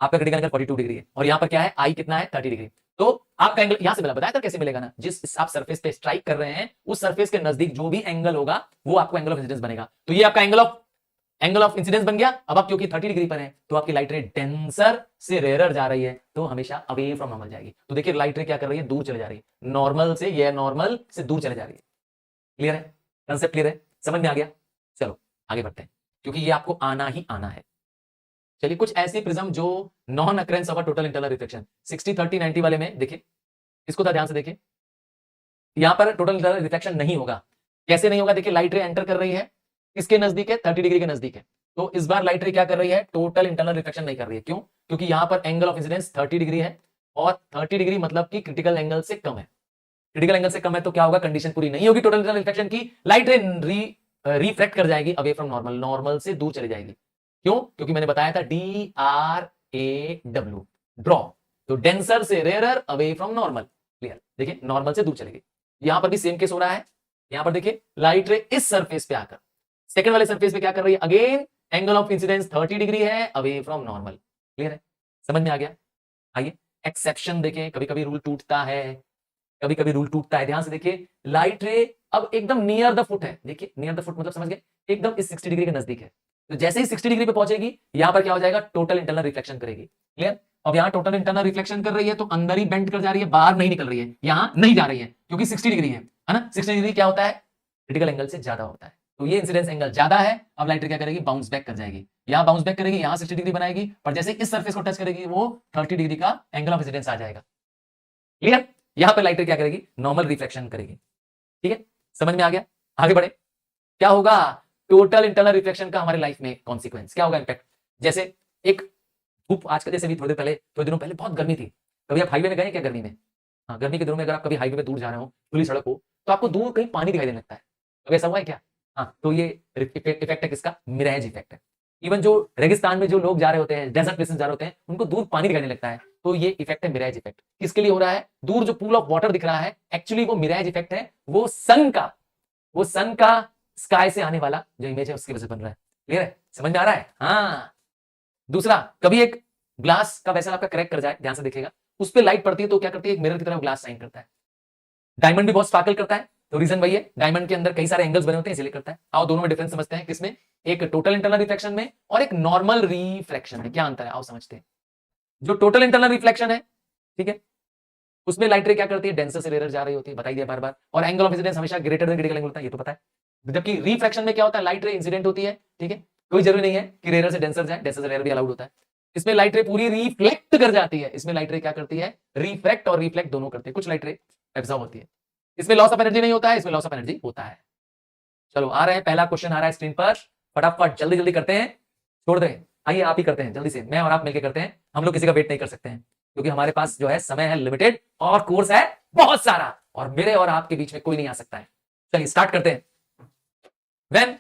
[SPEAKER 1] आपका क्रिटिकल एंगल 42 डिग्री है और यहां पर क्या है, आई कितना है 30 डिग्री। तो आपका एंगल यहां से मिला, बताया था कैसे मिलेगा ना, जिस आप सरफेस पे स्ट्राइक कर रहे हैं उस सरफेस के नजदीक जो भी एंगल होगा वो आपको एंगल ऑफ इंसिडेंस बनेगा। तो ये आपका एंगल ऑफ इंसिडेंस बन गया। अब आप क्योंकि 30 डिग्री पर है तो आपकी लाइट रे डेंसर से रेयरर जा रही है, तो हमेशा अवे फ्रॉम नॉर्मल जाएगी। तो देखिए लाइट रे क्या कर रही है, दूर चले जा रही है, नॉर्मल से, ये नॉर्मल से दूर चले जा रही है। क्लियर है? कंसेप्ट क्लियर है? समझ में आ गया? चलो आगे बढ़ते हैं, क्योंकि ये आपको आना ही आना है। चलिए कुछ ऐसी प्रिज्म जो non occurrence of total internal reflection 60 30 90 वाले में देखिए, इसको तो ध्यान से देखिए, यहां पर टोटल इंटरनल रिफ्लेक्शन नहीं होगा। कैसे नहीं होगा? देखिए लाइट रे एंटर कर रही है, किसके नजदीक है, 30 डिग्री के नजदीक है। तो इस बार लाइट रे क्या कर रही है, टोटल इंटरनल रिफ्लेक्शन नहीं कर रही है। क्यों? क्योंकि यहां पर एंगल ऑफ इंसिडेंस 30 डिग्री है और 30 डिग्री मतलब कि क्रिटिकल एंगल से कम है। क्रिटिकल एंगल से कम है तो क्या होगा, कंडीशन पूरी नहीं होगी टोटल इंटरनल रिफ्लेक्शन की, लाइट रे रिफ्रैक्ट कर जाएगी अवे फ्रॉम नॉर्मल, नॉर्मल से दूर चली जाएगी। क्यों? क्योंकि मैंने बताया था DRAW, ड्रॉ, तो डेंसर से rarer away from normal. Clear? देखिए नॉर्मल से दूर चलेगी। यहां पर भी सेम केस हो रहा है। यहां पर देखिए लाइट रे इस सरफेस पे आकर सेकंड वाले सरफेस पे क्या कर रही है, again angle of incidence 30 degree है अवे फ्रॉम नॉर्मल। क्लियर है? समझ में आ गया? आइए एक्सेप्शन देखें, कभी कभी रूल टूटता है, कभी कभी रूल टूटता है। ध्यान से देखिए, लाइट रे अब एकदम नियर द फुट है। देखिए नियर द फुट मतलब समझ गए, एकदम इस 60 डिग्री के नजदीक है। तो जैसे ही 60 डिग्री पे पहुंचेगी, यहां पर क्या हो जाएगा, टोटल इंटरनल रिफ्लेक्शन करेगी। क्लियर? अब यहां टोटल इंटरनल रिफ्लेक्शन कर रही है तो अंदर ही बेंड कर जा रही है, बाहर नहीं निकल रही है, यहां नहीं जा रही है क्योंकि 60 डिग्री है ना। 60 डिग्री क्या होता है, क्रिटिकल एंगल से ज्यादा होता है। तो ये इंसिडेंस एंगल ज्यादा है। अब लाइट रे क्या करेगी, बाउंस बैक कर जाएगी, यहां बाउंस बैक करेगी, यहां 60 डिग्री बनाएगी, पर जैसे इस सरफेस को टच करेगी वो 30 डिग्री का एंगल ऑफ इंसिडेंस आ जाएगा। क्लियर? यहां पर लाइट रे क्या करेगी, नॉर्मल रिफ्लेक्शन करेगी। ठीक है, समझ में आ गया? आगे बढ़े, क्या होगा, टोटल इंटरनल रिफ्लेक्शन का हमारे लाइफ में कॉन्सिक्वेंस क्या होगा, इंपैक्ट। जैसे एक धूप, आज का जैसे भी थोड़े दिनों पहले बहुत गर्मी थी। कभी आप हाईवे में गए क्या गर्मी में? हाँ, गर्मी के दिनों में अगर आप कभी हाईवे में दूर जा रहे हो, खुली सड़क हो, तो आपको दूर कहीं पानी दिखाई देने लगता है। कभी ऐसा हुआ है क्या? हाँ, तो ये इफेक्ट है किसका, मिराज इफेक्ट है। इवन जो रेगिस्तान में जो लोग जा रहे होते हैं, डेजर्ट प्लेसेस जा रहे होते हैं, उनको दूर पानी दिखाई देने लगता है, तो ये इफेक्ट है मिराज इफेक्ट। किसके लिए हो रहा है, दूर जो पूल ऑफ वाटर दिख रहा है, एक्चुअली वो मिराज इफेक्ट है, वो सन का स्काई से आने वाला जो इमेज है उसकी वजह से बन रहा है। क्लियर है? समझ में आ रहा है? हाँ। दूसरा, कभी एक ग्लास का वैसा आपका क्रैक कर जाए, ध्यान से देखिएगा, उस पर लाइट पड़ती है तो क्या करती है, एक मिरर की तरह ग्लास साइन करता है। डायमंड भी बहुत स्पार्कल करता है, तो रीजन वही है, डायमंड के अंदर कई सारे एंगल्स बने होते हैं इसलिए करता है। आओ दोनों में डिफरेंस समझते हैं, किसमें, एक टोटल इंटरनल रिफ्लेक्शन में और एक नॉर्मल रिफ्लेक्शन में। क्या अंतर है, आओ समझते हैं। जो टोटल इंटरनल रिफ्लेक्शन है, ठीक है, उसमें लाइट रे क्या करती है, डेंसर से रेयर जा रही होती है, बताई दिया बार बार, और एंगल ऑफ इंसिडेंस हमेशा ग्रेटर देन क्रिटिकल एंगल होता है, ये तो पता है। जबकि रिफ्रैक्शन में क्या होता है, लाइट रे इंसिडेंट होती है, ठीक है, कोई जरूरी नहीं है कि रेयर से डेंसर जाए, डेंसर से रेयर भी अलाउड होता है। इसमें लाइट रे पूरी रिफ्लेक्ट कर जाती है, इसमें लाइट रे क्या करती है, रिफ्रैक्ट और रिफ्लेक्ट दोनों करती है, कुछ लाइट रे एब्जॉर्ब होती है। इसमें लॉस ऑफ एनर्जी नहीं होता है, इसमें लॉस ऑफ एनर्जी होता है। चलो आ रहे हैं, पहला क्वेश्चन आ रहा है स्क्रीन पर, फटाफट जल्दी जल्दी करते हैं, छोड़ दें, आइए आप ही करते हैं जल्दी से, मैं और आप मिलकर करते हैं, हम लोग किसी का वेट नहीं कर सकते हैं क्योंकि हमारे पास जो है समय है लिमिटेड और कोर्स है बहुत सारा, और मेरे और आपके बीच में कोई नहीं आ सकता है। चलिए स्टार्ट करते हैं। व्हेन,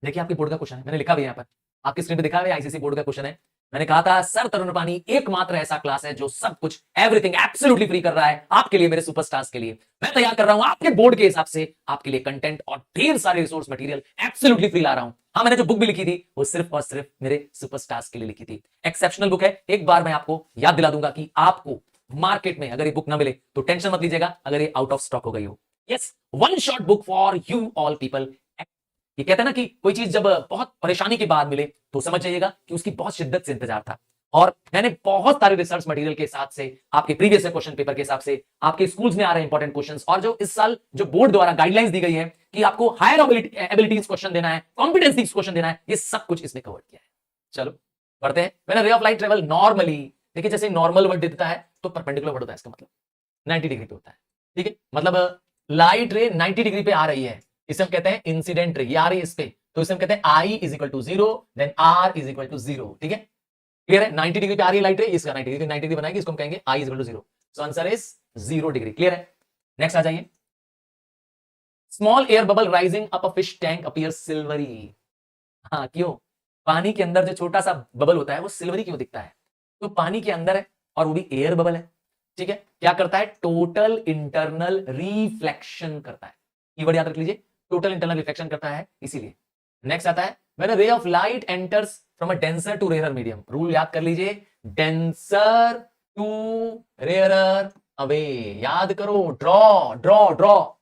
[SPEAKER 1] देखिए आपके बोर्ड का क्वेश्चन है, मैंने लिखा भी यहाँ पर, आपकी स्क्रीन पे दिखा हुआ है, आईसीसी बोर्ड का क्वेश्चन है। मैंने कहा था सर तरुण पानी एकमात्र ऐसा क्लास है जो सब कुछ एवरीथिंग एब्सोल्युटली फ्री कर रहा है आपके लिए, मेरे सुपरस्टार्स के लिए। मैं तैयार कर रहा हूं आपके बोर्ड के हिसाब से आपके लिए कंटेंट और ढेर सारे रिसोर्स मटेरियल एब्सोल्युटली फ्री ला रहा हूं। हाँ, मैंने जो बुक भी लिखी थी वो सिर्फ और सिर्फ मेरे सुपरस्टार्स के लिए लिखी थी, एक्सेप्शनल बुक है। एक बार मैं आपको याद दिला दूंगा कि आपको मार्केट में अगर ये बुक ना मिले तो टेंशन मत लीजिएगा अगर ये आउट ऑफ स्टॉक हो गई हो। Yes, one shot book for you all people. ये कहते हैं ना कि कोई चीज जब बहुत परेशानी के बाद मिले तो समझ जाइएगा कि उसकी बहुत शिद्दत से इंतजार था। और मैंने बहुत सारे रिसर्च मटेरियल के साथ से, आपके प्रीवियस क्वेश्चन पेपर के हिसाब से, आपके स्कूल्स में आ रहे इंपॉर्टेंट क्वेश्चंस, और जो इस साल जो बोर्ड द्वारा गाइडलाइंस दी गई है कि आपको हायर एबिलिटीज क्वेश्चन देना है, कॉम्पिटेंसीज क्वेश्चन देना है, ये सब कुछ इसमें कवर किया है। चलो पढ़ते हैं। When a ray of light travel normally, देखिए जैसे नॉर्मल वर्ड देता है तो परपेंडिकुलर वर्ड होता है, इसका मतलब 90 डिग्री पे होता है। ठीक है, मतलब लाइट रे 90 डिग्री पे आ रही है, इसे हम कहते हैं इंसिडेंट रे, ये आ रही है इस पे, तो इसे हम कहते हैं I is equal to 0, then R is equal to 0। ठीक है, क्लियर है? 90 डिग्री पे आ रही है लाइट रे, इसका 90 डिग्री बनाएगी, इसको हम कहेंगे I is equal to 0, so answer is 0 degree. Clear है? नेक्स्ट आ जाइए। Small air bubble rising up a fish tank appear silvery. हाँ, क्यों? पानी के अंदर जो छोटा सा बबल होता है वो सिल्वरी क्यों दिखता है? तो पानी के अंदर है और वो भी एयर बबल है। ठीक है, क्या करता है, टोटल इंटरनल रिफ्लेक्शन करता है। कीवर्ड याद रख लीजिए, टोटल इंटरनल रिफ्लेक्शन करता है, इसीलिए। नेक्स्ट आता है, when a ray of light enters from a denser to rarer medium. Rule याद कर लीजिए, डेंसर टू रेयरर अवे, याद करो, ड्रॉ ड्रॉ ड्रॉ,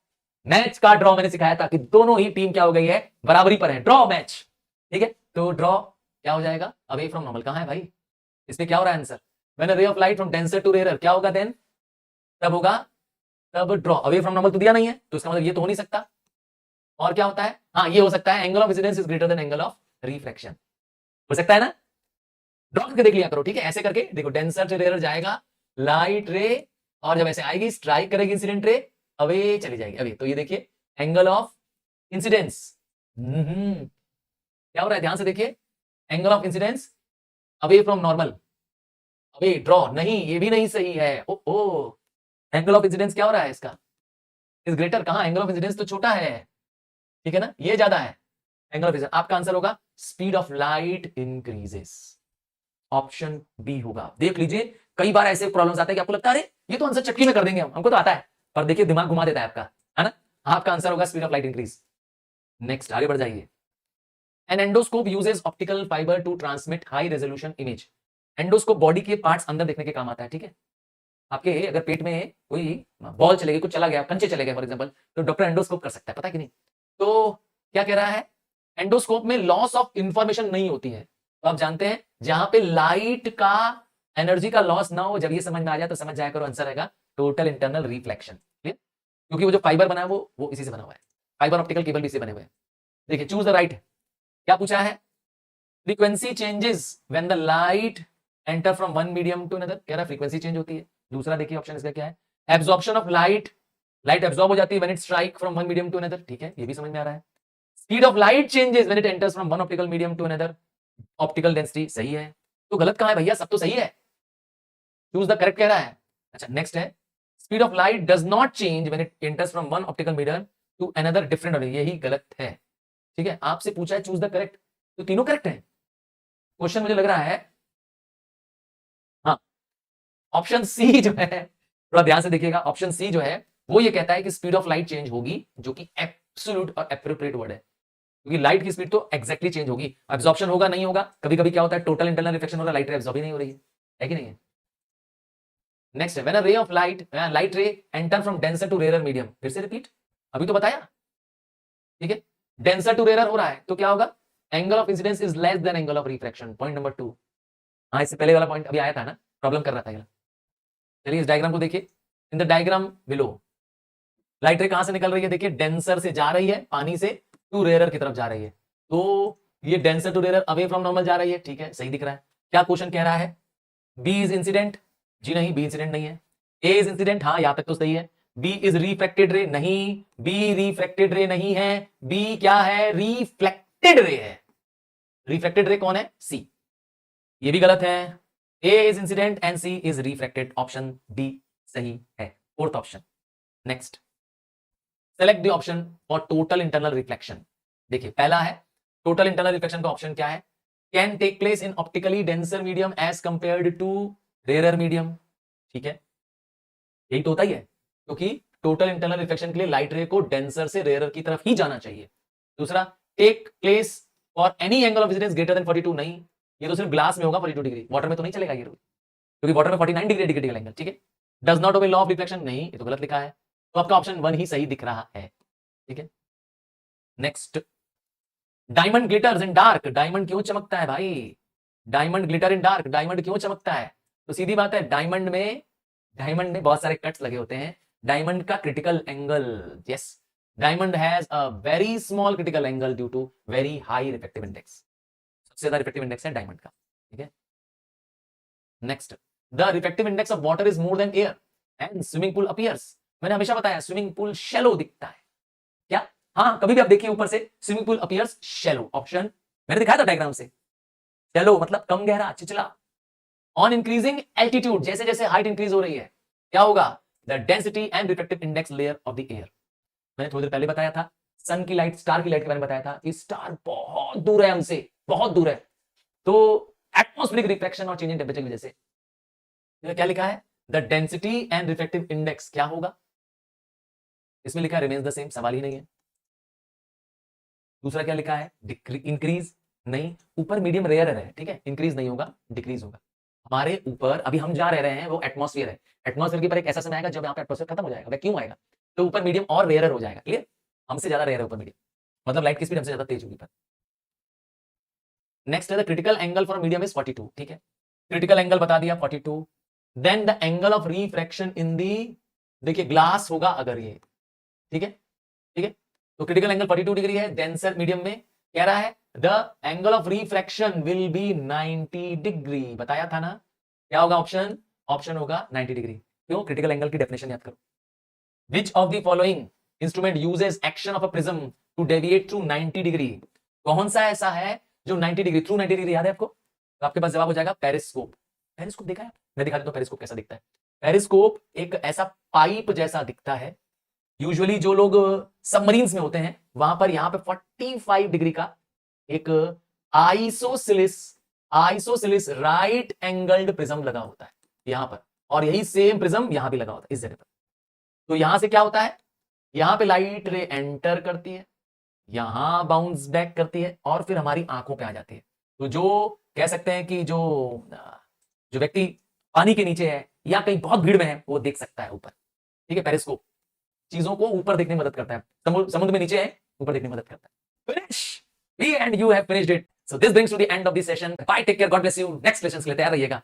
[SPEAKER 1] मैच का ड्रॉ मैंने सिखाया था कि दोनों ही टीम क्या हो गई है, बराबरी पर है, ड्रॉ मैच। ठीक है, तो ड्रॉ क्या हो जाएगा, अवे फ्रॉम नॉर्मल। कहां है भाई, इसमें क्या हो रहा है answer, when a ray of light from denser to rarer, क्या होगा देन, तब होगा, तब ड्रॉ। अवे फ्रॉम नॉर्मल तो दिया नहीं है, तो इसका मतलब ये तो हो नहीं सकता। और क्या होता है, हाँ ये हो सकता है, angle of incidence is greater then angle of reflection, हो सकता है ना। ड्रॉ करके देख लिया करो, ठीक है, ऐसे करके देखो, डेंसर से रेयर जाएगा लाइट रे, और जब ऐसे आएगी स्ट्राइक करेगी इंसिडेंट रे, अवे चली जाएगी अवे, तो ये देखिए एंगल ऑफ इंसिडेंस। क्या हो रहा है, ध्यान से देखिए, angle of incidence away from normal, अबे ड्रॉ नहीं, ये भी नहीं सही है। ओ ओ, एंगल ऑफ इंसिडेंस क्या हो रहा है इसका, इज ग्रेटर, कहां एंगल ऑफ इंसिडेंस तो छोटा है, ठीक है ना, ये ज्यादा है एंगल ऑफ इंसिडेंस। आपका आंसर होगा speed of light increases, option B होगा। देख लीजिए कई बार ऐसे प्रॉब्लम्स आते हैं कि आपको लगता है अरे ये तो आंसर चटकी में कर देंगे हम, हमको तो आता है, पर देखिए दिमाग घुमा देता है आपका, है ना। आपका आंसर होगा speed of light increase. Next आगे बढ़ जाइए। An endoscope uses optical fibre to transmit high resolution image. Endoscope body के पार्ट्स अंदर देखने के काम आता है, ठीक है। आपके अगर पेट में कोई बॉल चले गई, कुछ चला गया, कंचे चले गए फॉर एग्जांपल, तो डॉक्टर एंडोस्कोप कर सकता है, पता है कि नहीं। तो क्या कह रहा है, एंडोस्कोप में लॉस ऑफ इंफॉर्मेशन नहीं होती है। तो आप जानते हैं जहां पे लाइट का एनर्जी का लॉस ना हो, जब ये समझ में आ जाए तो समझ जाया करो आंसर आएगा टोटल इंटरनल रिफ्लेक्शन, क्योंकि वो जो फाइबर बना है वो इसी से बना हुआ है, फाइबर ऑप्टिकल केबल भी इसी बने हुए हैं। देखिए चूज द राइट, क्या पूछा है, frequency changes when the light enter from one medium to another, कह रहा फ्रीक्वेंसी चेंज होती है। दूसरा देखिए ऑप्शन इसका क्या है, absorption of light, light absorb हो जाती है when it strike from one medium to another, ठीक है, ये भी समझ में आ रहा है। Speed of light changes when it enters from one optical medium to another, optical density, सही है। तो गलत कहां है भैया, सब तो सही है, चूज द करेक्ट कह रहा है। अच्छा नेक्स्ट है, speed of light does not change when it enters from one optical medium to another different, यही गलत है, ठीक है। आपसे पूछा है चूज द करेक्ट, तो तीनों करेक्ट है। क्वेश्चन मुझे लग रहा है हाँ, ऑप्शन सी जो है, थोड़ा ध्यान से देखिएगा, ऑप्शन सी जो है वो ये कहता है कि स्पीड ऑफ लाइट चेंज होगी, जो कि एब्सोल्यूट और एप्रोप्रिएट वर्ड है, क्योंकि लाइट की स्पीड तो एक्जैक्टली चेंज होगी, एब्जॉर्प्शन होगा नहीं होगा, कभी कभी क्या होता है टोटल इंटरनल रिफ्लेक्शन हो रहा है, लाइट रे एब्जॉर्ब ही नहीं हो रही है कि नहीं है। नेक्स्ट है, when a ray of light, light ray enter from denser to rare medium, फिर से रिपीट, अभी तो बताया, ठीक है, डेंसर टू रेयर हो रहा है तो क्या होगा, angle of incidence is less than angle of refraction, point number 2। हाँ, इससे पहले वाला पॉइंट अभी आया था ना, प्रॉब्लम कर रहा था। चलिए इस डायग्राम को देखिए, in the diagram below light रे कहां से निकल रही है, देखिए डेंसर से जा रही है, पानी से टू रेयर की तरफ जा रही है, तो ये denser to rare away from normal जा रही है, ठीक है, सही दिख रहा है। क्या क्वेश्चन कह रहा है, बी इज इंसिडेंट, जी नहीं, बी इंसिडेंट नहीं है। ए इज इंसिडेंट, हाँ यहां तक तो सही है। बी इज रिफ्रैक्टेड रे, नहीं, बी रिफ्रैक्टेड रे नहीं है। बी क्या है, रिफ्लेक्टेड रे है। रिफ्लेक्टेड रे कौन है, सी, ये भी गलत है। A is incident and C is refracted, option B सही है, fourth option. Next, select the option for total internal reflection. देखिए पहला है टोटल इंटरनल रिफ्लेक्शन का ऑप्शन क्या है, can take place in optically denser medium as compared to rare medium, ठीक है, यही तो होता ही है, क्योंकि टोटल इंटरनल रिफ्लेक्शन के लिए लाइट रे को डेंसर से रेयर की तरफ ही जाना चाहिए। दूसरा, take place for any angle of incidence greater than 42, नहीं, ये तो सिर्फ ग्लास में होगा 42 डिग्री, वाटर में तो नहीं चलेगा ये रूल, क्योंकि वाटर में 49 डिग्री क्रिटिकल एंगल, ठीक है। Does not obey law of reflection, नहीं, ये तो गलत लिखा है, तो आपका ऑप्शन 1 ही सही दिख रहा है, ठीक है। नेक्स्ट, डायमंड ग्लिटर्स इन डार्क, डायमंड क्यों चमकता है भाई, डायमंड ग्लिटर इन डार्क, डायमंड क्यों चमकता है, तो सीधी बात है, डायमंड में बहुत सारे कट्स लगे होते हैं, डायमंड का critical angle, yes, diamond has a very small critical angle due to very high reflective index, सबसे ज्यादा रिफ्लेक्टिव इंडेक्स है डायमंड का, ठीक है। Next, the reflective index of water is more than air and swimming pool appears, मैंने हमेशा बताया swimming pool shallow दिखता है, क्या, हाँ कभी भी आप देखिए ऊपर से swimming pool appears shallow, option मैंने दिखाया था डायग्राम से, शैलो मतलब कम गहरा, चिचला। ऑन इंक्रीजिंग एल्टीट्यूड, जैसे जैसे हाइट इंक्रीज हो रही है क्या होगा, the density and reflective index layer of the air, मैंने थोड़ी देर पहले बताया था, सन की लाइट, स्टार की लाइट के बारे में बताया था कि स्टार बहुत दूर है हमसे, बहुत दूर है, तो एटमॉस्फेरिक रिफ्लेक्शन और चेंज इन टेंपरेचर की वजह से, क्या लिखा है, the density and reflective index क्या होगा, इसमें लिखा है रिमेन्स द सेम, सवाल ही नहीं है। दूसरा क्या लिखा है, इंक्रीज, नहीं, ऊपर मीडियम रेयर है, ठीक है, इंक्रीज नहीं होगा, डिक्रीज होगा। हमारे ऊपर अभी हम जा रहे हैं वो एटमॉस्फेयर है, एटमॉस्फेयर के ऊपर एक ऐसा समय आएगा जब यहाँ पे एटमॉस्फेयर खत्म हो जाएगा, वैक्यूम आएगा, तो ऊपर मीडियम और रेयर हो जाएगा, क्लियर, हमसे ज्यादा रेयर है ऊपर मीडियम, मतलब लाइट की स्पीड हमसे ज्यादा तेज होगी पर। नेक्स्ट है the critical angle for medium is 42, ठीक है, क्रिटिकल एंगल बता दिया 42, then the angle of refraction in the, देखिए ग्लास होगा अगर ये, ठीक है, ठीक है, तो क्रिटिकल एंगल 42 डिग्री है, डेंसर मीडियम में कह रहा है the angle of refraction will be 90 degree, बताया था ना, क्या होगा ऑप्शन, ऑप्शन होगा 90 डिग्री, क्यों, क्रिटिकल एंगल की डेफिनेशन याद करो, which of the following instrument uses action of a prism to deviate through 90 degree, कौन सा ऐसा है जो 90 डिग्री, थ्रू 90 डिग्री याद है आपको, तो आपके पास जवाब हो जाएगा पेरिस्कोप, पेरिस्कोप देखा है? मैं दिखा देता हूं पेरिस्कोप कैसा दिखता है। पेरिस्कोप एक ऐसा पाइप जैसा दिखता है। यूजुअली जो लोग सबमरीन्स में होते हैं वहां पर यहां पे 45 डिग्री का एक आइसोसिलिस राइट एंगल्ड प्रिज्म लगा होता है यहां पर, और यही सेम प्रिज्म यहां भी लगा होता है इस जगह पर। तो यहां से क्या होता है, यहां पे लाइट रे एंटर करती है, यहां बाउंस बैक करती है और फिर हमारी आंखों पे आ जाती है। तो जो कह सकते हैं कि जो व्यक्ति पानी के नीचे है या कहीं बहुत भीड़ में है वो देख सकता है ऊपर। ठीक है, पेरिस्कोप चीजों को ऊपर देखने में मदद करता है। समुद्र में नीचे है, ऊपर देखने में मदद करता है। Finish, we and you have finished it. So this brings to the end of this session. Bye, take care, God bless you. Next lesson के लिए तैयार रहिएगा।